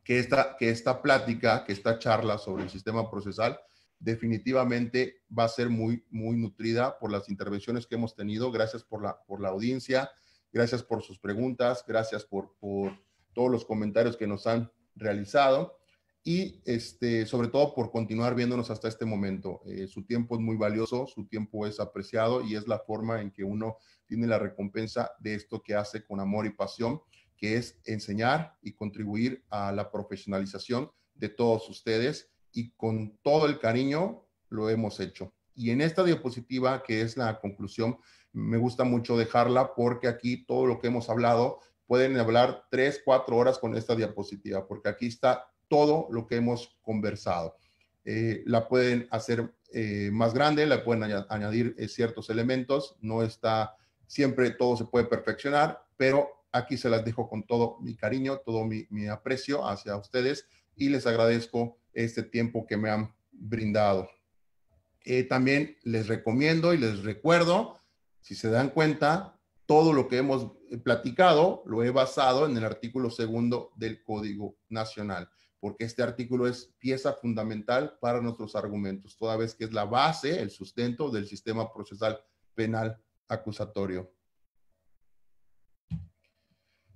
esta plática, que esta charla sobre el sistema procesal definitivamente va a ser muy, muy nutrida por las intervenciones que hemos tenido. Gracias por la audiencia, gracias por sus preguntas, gracias por todos los comentarios que nos han realizado y sobre todo por continuar viéndonos hasta este momento. Su tiempo es muy valioso, su tiempo es apreciado y es la forma en que uno tiene la recompensa de esto que hace con amor y pasión, que es enseñar y contribuir a la profesionalización de todos ustedes, y con todo el cariño lo hemos hecho. Y en esta diapositiva, que es la conclusión, me gusta mucho dejarla porque aquí todo lo que hemos hablado, pueden hablar 3, 4 horas con esta diapositiva, porque aquí está todo lo que hemos conversado. La pueden hacer más grande, la pueden añadir ciertos elementos, no está, siempre todo se puede perfeccionar, pero aquí se las dejo con todo mi cariño, todo mi aprecio hacia ustedes y les agradezco este tiempo que me han brindado. También les recomiendo y les recuerdo, si se dan cuenta, todo lo que hemos platicado lo he basado en el artículo 2 del Código Nacional, porque este artículo es pieza fundamental para nuestros argumentos, toda vez que es la base, el sustento del sistema procesal penal acusatorio.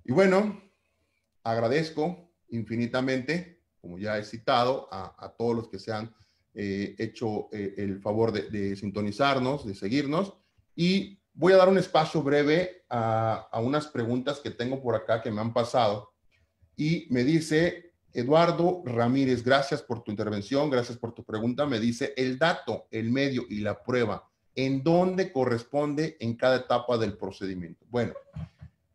Y bueno, agradezco infinitamente, como ya he citado, a todos los que se han hecho el favor de sintonizarnos, de seguirnos, y voy a dar un espacio breve a unas preguntas que tengo por acá que me han pasado. Y me dice Eduardo Ramírez, gracias por tu intervención, gracias por tu pregunta. Me dice el dato, el medio y la prueba, ¿en dónde corresponde en cada etapa del procedimiento? Bueno,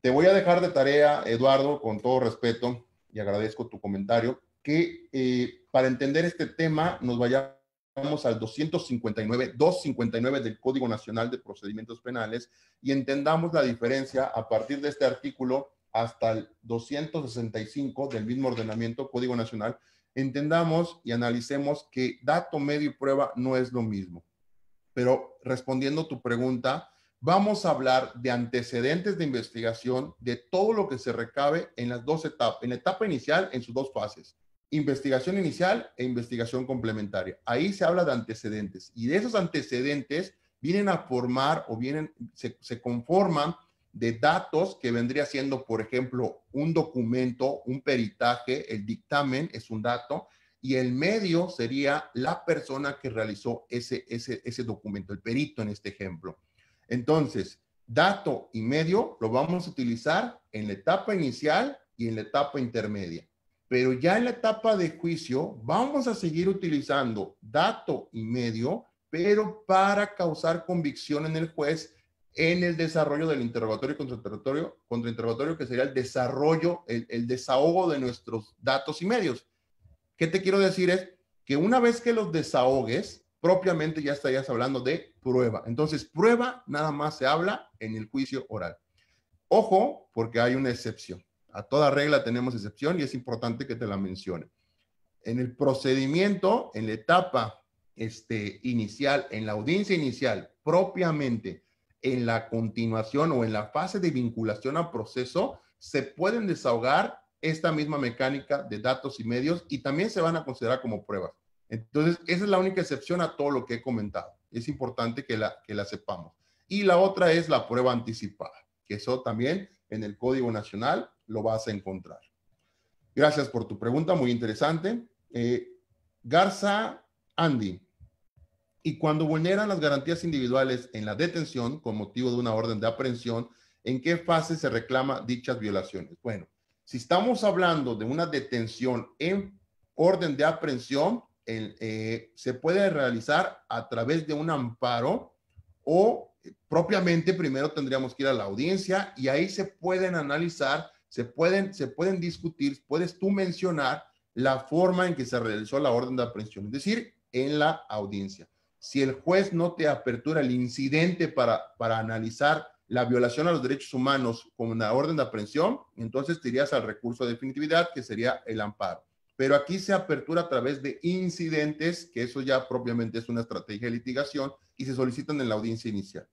te voy a dejar de tarea, Eduardo, con todo respeto, y agradezco tu comentario, que para entender este tema nos vayamos vayamos al 259 del Código Nacional de Procedimientos Penales y entendamos la diferencia a partir de este artículo hasta el 265 del mismo ordenamiento, Código Nacional, entendamos y analicemos que dato, medio y prueba no es lo mismo. Pero respondiendo a tu pregunta, vamos a hablar de antecedentes de investigación, de todo lo que se recabe en las dos etapas, en la etapa inicial, en sus dos fases, investigación inicial e investigación complementaria. Ahí se habla de antecedentes y de esos antecedentes vienen a formar o se conforman de datos que vendría siendo, por ejemplo, un documento, un peritaje, el dictamen es un dato, y el medio sería la persona que realizó ese documento, el perito en este ejemplo. Entonces, dato y medio lo vamos a utilizar en la etapa inicial y en la etapa intermedia. Pero ya en la etapa de juicio vamos a seguir utilizando dato y medio, pero para causar convicción en el juez en el desarrollo del interrogatorio y contrainterrogatorio, que sería el desarrollo, el desahogo de nuestros datos y medios. ¿Qué te quiero decir? Es que una vez que los desahogues, propiamente ya estarías hablando de prueba. Entonces, prueba nada más se habla en el juicio oral. Ojo, porque hay una excepción. A toda regla tenemos excepción y es importante que te la mencione. En el procedimiento, en la etapa inicial, en la audiencia inicial, propiamente en la continuación o en la fase de vinculación al proceso, se pueden desahogar esta misma mecánica de datos y medios y también se van a considerar como pruebas. Entonces, esa es la única excepción a todo lo que he comentado. Es importante que la sepamos. Y la otra es la prueba anticipada, que eso también en el Código Nacional lo vas a encontrar. Gracias por tu pregunta, muy interesante. Garza Andy. Y cuando vulneran las garantías individuales en la detención con motivo de una orden de aprehensión, ¿en qué fase se reclama dichas violaciones? Bueno, si estamos hablando de una detención en orden de aprehensión, se puede realizar a través de un amparo o propiamente primero tendríamos que ir a la audiencia y ahí se pueden analizar, se pueden discutir, puedes tú mencionar la forma en que se realizó la orden de aprehensión, es decir, en la audiencia. Si el juez no te apertura el incidente para analizar la violación a los derechos humanos con una orden de aprehensión, entonces te irías al recurso de definitividad, que sería el amparo. Pero aquí se apertura a través de incidentes, que eso ya propiamente es una estrategia de litigación, y se solicitan en la audiencia inicial.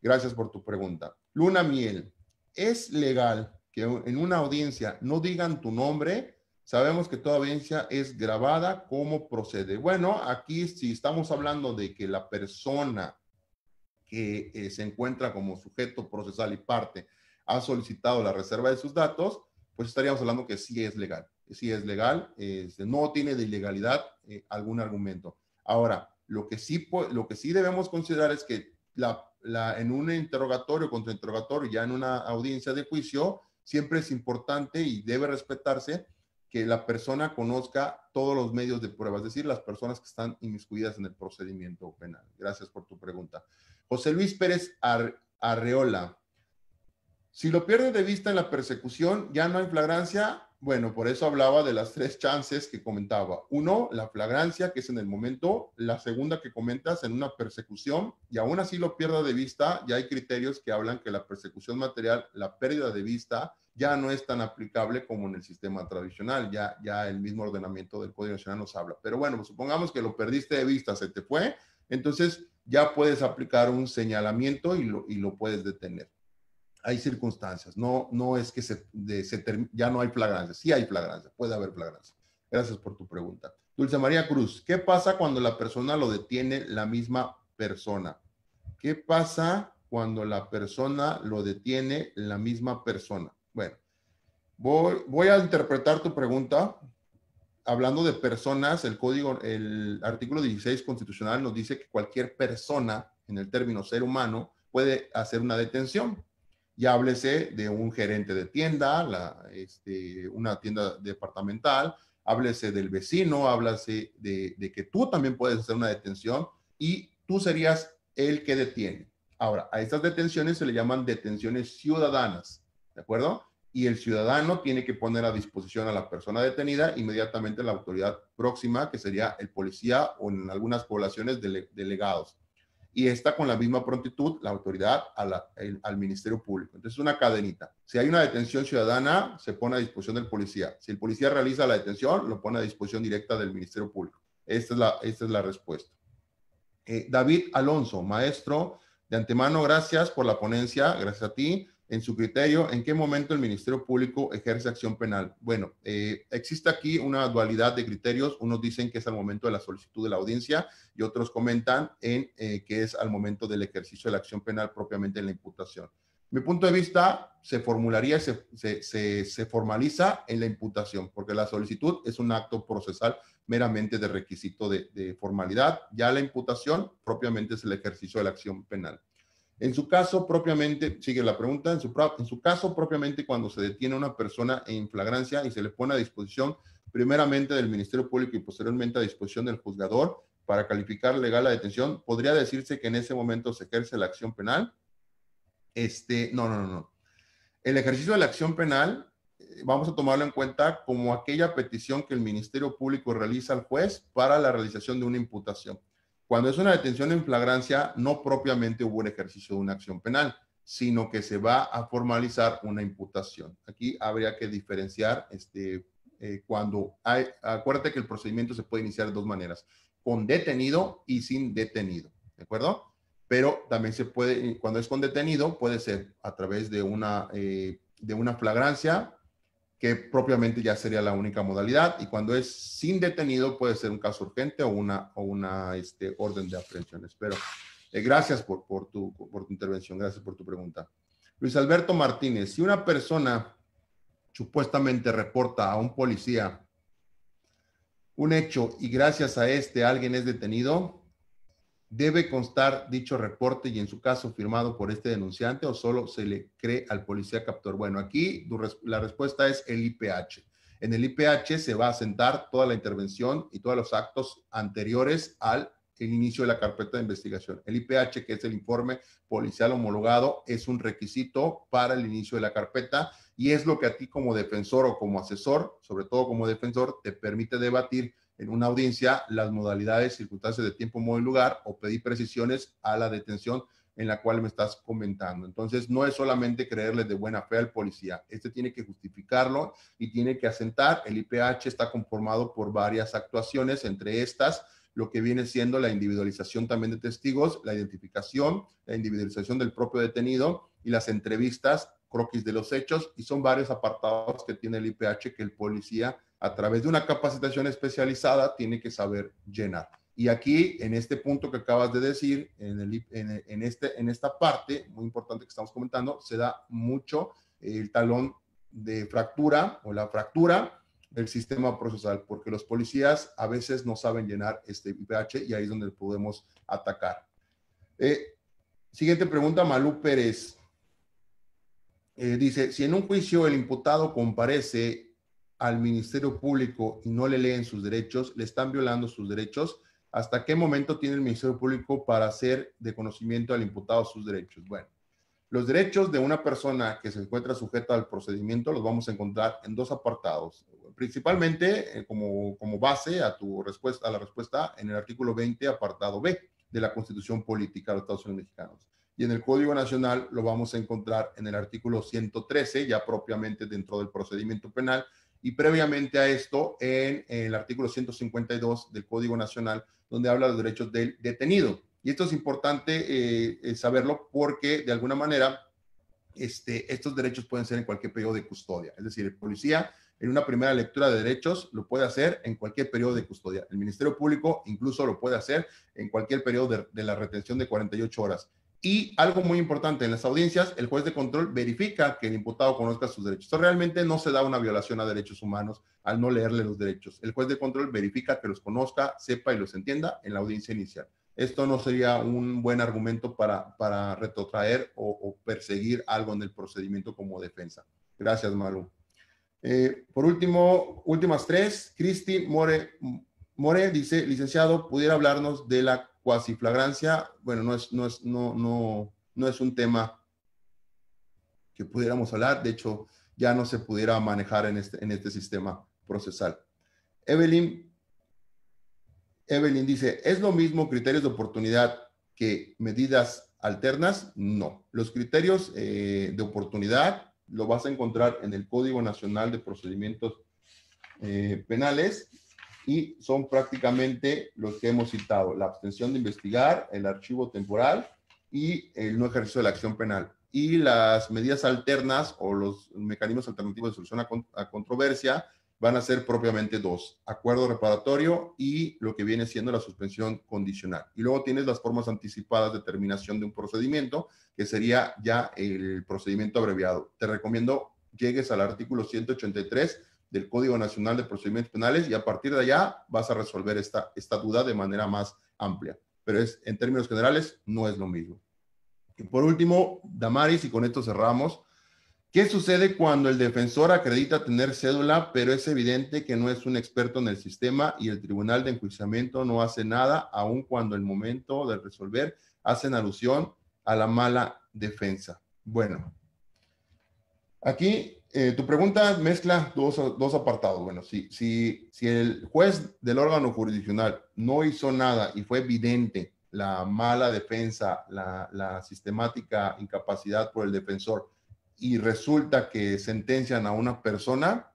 Gracias por tu pregunta. Luna Miel, ¿es legal que en una audiencia no digan tu nombre? Sabemos que toda audiencia es grabada. ¿Cómo procede? Bueno, aquí si estamos hablando de que la persona que se encuentra como sujeto procesal y parte ha solicitado la reserva de sus datos, pues estaríamos hablando que sí es legal. Sí es legal, no tiene de ilegalidad algún argumento. Ahora, lo que sí debemos considerar es que en un interrogatorio, contrainterrogatorio, ya en una audiencia de juicio, siempre es importante y debe respetarse que la persona conozca todos los medios de prueba, es decir, las personas que están inmiscuidas en el procedimiento penal. Gracias por tu pregunta. José Luis Pérez Arreola. Si lo pierdes de vista en la persecución, ¿ya no hay flagrancia? Bueno, por eso hablaba de las 3 chances que comentaba. Uno, la flagrancia, que es en el momento. La segunda que comentas, en una persecución. Y aún así lo pierda de vista, ya hay criterios que hablan que la persecución material, la pérdida de vista, ya no es tan aplicable como en el sistema tradicional. Ya el mismo ordenamiento del Código Nacional nos habla. Pero bueno, pues supongamos que lo perdiste de vista, se te fue. Entonces ya puedes aplicar un señalamiento y lo puedes detener. Hay circunstancias, no es que ya no hay flagrancia, sí hay flagrancia, puede haber flagrancia. Gracias por tu pregunta. Dulce María Cruz, ¿qué pasa cuando la persona lo detiene la misma persona? ¿Qué pasa cuando la persona lo detiene la misma persona? Bueno, voy a interpretar tu pregunta. Hablando de personas, el artículo 16 constitucional nos dice que cualquier persona, en el término ser humano, puede hacer una detención. Y háblese de un gerente de tienda, una tienda departamental, háblese del vecino, háblese de que tú también puedes hacer una detención y tú serías el que detiene. Ahora, a estas detenciones se le llaman detenciones ciudadanas, ¿de acuerdo? y el ciudadano tiene que poner a disposición a la persona detenida inmediatamente la autoridad próxima, que sería el policía o en algunas poblaciones delegados. Y está con la misma prontitud la autoridad al Ministerio Público. Entonces, una cadenita. Si hay una detención ciudadana, se pone a disposición del policía. Si el policía realiza la detención, lo pone a disposición directa del Ministerio Público. Esta es la respuesta. David Alonso, maestro, de antemano, gracias por la ponencia, gracias a ti. En su criterio, ¿en qué momento el Ministerio Público ejerce acción penal? Bueno, existe aquí una dualidad de criterios. Unos dicen que es al momento de la solicitud de la audiencia y otros comentan que es al momento del ejercicio de la acción penal propiamente en la imputación. Mi punto de vista se formularía, se formaliza en la imputación, porque la solicitud es un acto procesal meramente de requisito de formalidad. Ya la imputación propiamente es el ejercicio de la acción penal. En su caso propiamente, sigue la pregunta, en su caso propiamente cuando se detiene a una persona en flagrancia y se le pone a disposición primeramente del Ministerio Público y posteriormente a disposición del juzgador para calificar legal la detención, ¿podría decirse que en ese momento se ejerce la acción penal? No. El ejercicio de la acción penal vamos a tomarlo en cuenta como aquella petición que el Ministerio Público realiza al juez para la realización de una imputación. Cuando es una detención en flagrancia, no propiamente hubo un ejercicio de una acción penal, sino que se va a formalizar una imputación. Aquí habría que diferenciar acuérdate que el procedimiento se puede iniciar de dos maneras, con detenido y sin detenido, ¿de acuerdo? Pero también se puede, cuando es con detenido, puede ser a través de una flagrancia, que propiamente ya sería la única modalidad, y cuando es sin detenido puede ser un caso urgente o una orden de aprehensión. Espero. Gracias por tu intervención, gracias por tu pregunta. Luis Alberto Martínez, si una persona supuestamente reporta a un policía un hecho y gracias a alguien es detenido, ¿debe constar dicho reporte y en su caso firmado por este denunciante o solo se le cree al policía captor? Bueno, aquí la respuesta es el IPH. En el IPH se va a sentar toda la intervención y todos los actos anteriores al inicio de la carpeta de investigación. El IPH, que es el informe policial homologado, es un requisito para el inicio de la carpeta y es lo que a ti como defensor o como asesor, sobre todo como defensor, te permite debatir en una audiencia las modalidades, circunstancias de tiempo, modo y lugar o pedir precisiones a la detención en la cual me estás comentando. Entonces, no es solamente creerle de buena fe al policía. Tiene que justificarlo y tiene que asentar. El IPH está conformado por varias actuaciones, entre estas, lo que viene siendo la individualización también de testigos, la identificación, la individualización del propio detenido y las entrevistas, croquis de los hechos, y son varios apartados que tiene el IPH que el policía, a través de una capacitación especializada, tiene que saber llenar. Y aquí, en este punto que acabas de decir, en esta parte muy importante que estamos comentando, se da mucho el talón de fractura o la fractura del sistema procesal, porque los policías a veces no saben llenar este IPH y ahí es donde podemos atacar. Siguiente pregunta, Malú Pérez. Dice, si en un juicio el imputado comparece al Ministerio Público y no le leen sus derechos, le están violando sus derechos, ¿hasta qué momento tiene el Ministerio Público para hacer de conocimiento al imputado sus derechos? Bueno, los derechos de una persona que se encuentra sujeta al procedimiento los vamos a encontrar en dos apartados. Principalmente, como base a la respuesta en el artículo 20, apartado B de la Constitución Política de los Estados Unidos Mexicanos. Y en el Código Nacional lo vamos a encontrar en el artículo 113, ya propiamente dentro del procedimiento penal, y previamente a esto en el artículo 152 del Código Nacional, donde habla de los derechos del detenido. Y esto es importante saberlo porque, de alguna manera, estos derechos pueden ser en cualquier periodo de custodia. Es decir, el policía, en una primera lectura de derechos, lo puede hacer en cualquier periodo de custodia. El Ministerio Público incluso lo puede hacer en cualquier periodo de la retención de 48 horas. Y algo muy importante, en las audiencias, el juez de control verifica que el imputado conozca sus derechos. Esto realmente no se da una violación a derechos humanos al no leerle los derechos. El juez de control verifica que los conozca, sepa y los entienda en la audiencia inicial. Esto no sería un buen argumento para retrotraer o perseguir algo en el procedimiento como defensa. Gracias, Maru. Por último, últimas tres. Cristi More dice, licenciado, ¿pudiera hablarnos de la cuasiflagrancia? Bueno, no es un tema que pudiéramos hablar. De hecho, ya no se pudiera manejar en este sistema procesal. Evelyn dice, ¿es lo mismo criterios de oportunidad que medidas alternas? No. Los criterios de oportunidad lo vas a encontrar en el Código Nacional de Procedimientos Penales y son prácticamente los que hemos citado: la abstención de investigar, el archivo temporal y el no ejercicio de la acción penal. Y las medidas alternas o los mecanismos alternativos de solución a controversia van a ser propiamente dos: acuerdo reparatorio y lo que viene siendo la suspensión condicional. Y luego tienes las formas anticipadas de terminación de un procedimiento, que sería ya el procedimiento abreviado. Te recomiendo llegues al artículo 183 del Código Nacional de Procedimientos Penales y a partir de allá vas a resolver esta duda de manera más amplia. Pero en términos generales no es lo mismo. Y por último, Damaris, y con esto cerramos, ¿qué sucede cuando el defensor acredita tener cédula, pero es evidente que no es un experto en el sistema y el tribunal de enjuiciamiento no hace nada, aun cuando el momento de resolver hacen alusión a la mala defensa? Bueno, aquí tu pregunta mezcla dos apartados. Bueno, si el juez del órgano jurisdiccional no hizo nada y fue evidente la mala defensa, la sistemática incapacidad por el defensor, y resulta que sentencian a una persona,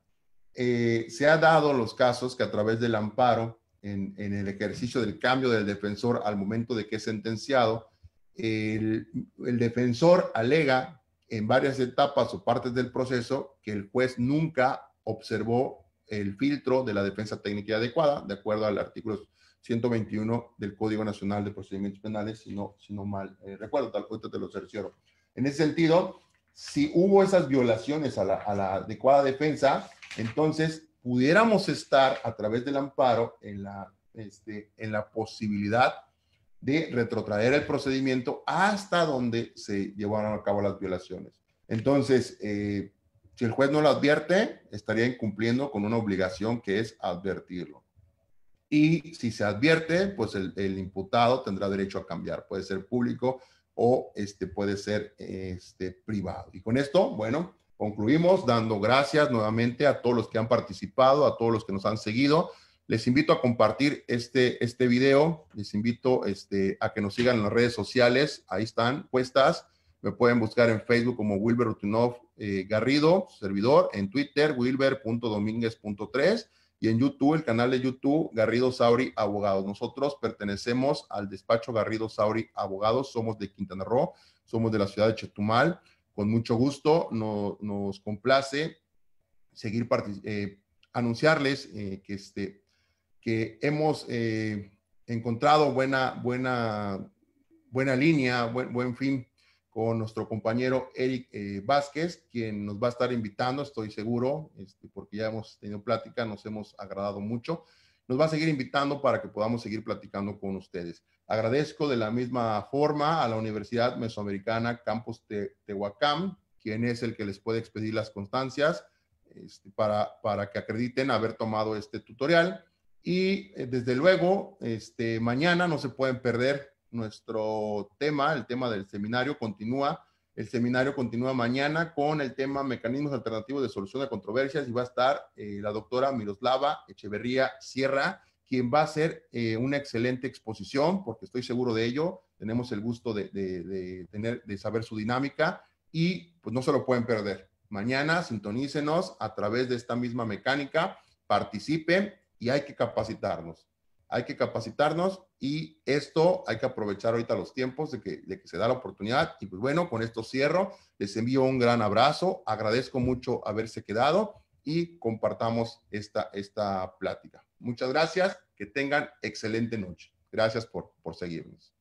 se ha dado los casos que a través del amparo, en el ejercicio del cambio del defensor al momento de que es sentenciado, el defensor alega en varias etapas o partes del proceso que el juez nunca observó el filtro de la defensa técnica adecuada, de acuerdo al artículo 121 del Código Nacional de Procedimientos Penales, si no mal recuerdo, tal cual te lo cercioro. En ese sentido, si hubo esas violaciones a la adecuada defensa, entonces pudiéramos estar a través del amparo en la posibilidad de retrotraer el procedimiento hasta donde se llevaron a cabo las violaciones. Entonces, si el juez no lo advierte, estaría incumpliendo con una obligación que es advertirlo. Y si se advierte, pues el imputado tendrá derecho a cambiar. Puede ser público o puede ser privado. Y con esto, bueno, concluimos dando gracias nuevamente a todos los que han participado, a todos los que nos han seguido. Les invito a compartir este video, les invito a que nos sigan en las redes sociales, ahí están puestas. Me pueden buscar en Facebook como Wilber Rutunov Garrido, servidor, en Twitter wilber.domínguez.3 y en YouTube, el canal de YouTube Garrido Sauri Abogados. Nosotros pertenecemos al despacho Garrido Sauri Abogados, somos de Quintana Roo, somos de la ciudad de Chetumal. Con mucho gusto nos complace seguir anunciarles que hemos encontrado buena línea, buen fin con nuestro compañero Eric Vázquez, quien nos va a estar invitando, estoy seguro, porque ya hemos tenido plática, nos hemos agradado mucho. Nos va a seguir invitando para que podamos seguir platicando con ustedes. Agradezco de la misma forma a la Universidad Mesoamericana Campus Tehuacán, quien es el que les puede expedir las constancias para que acrediten haber tomado este tutorial. Y desde luego, mañana no se pueden perder nuestro tema, el tema del seminario continúa. El seminario continúa mañana con el tema mecanismos alternativos de solución de controversias y va a estar la doctora Miroslava Echeverría Sierra, quien va a hacer una excelente exposición, porque estoy seguro de ello. Tenemos el gusto de saber su dinámica y pues no se lo pueden perder. Mañana sintonícenos a través de esta misma mecánica, participen y hay que capacitarnos. Hay que capacitarnos y esto hay que aprovechar ahorita los tiempos de que se da la oportunidad. Y pues bueno, con esto cierro. Les envío un gran abrazo. Agradezco mucho haberse quedado y compartamos esta plática. Muchas gracias. Que tengan excelente noche. Gracias por seguirnos.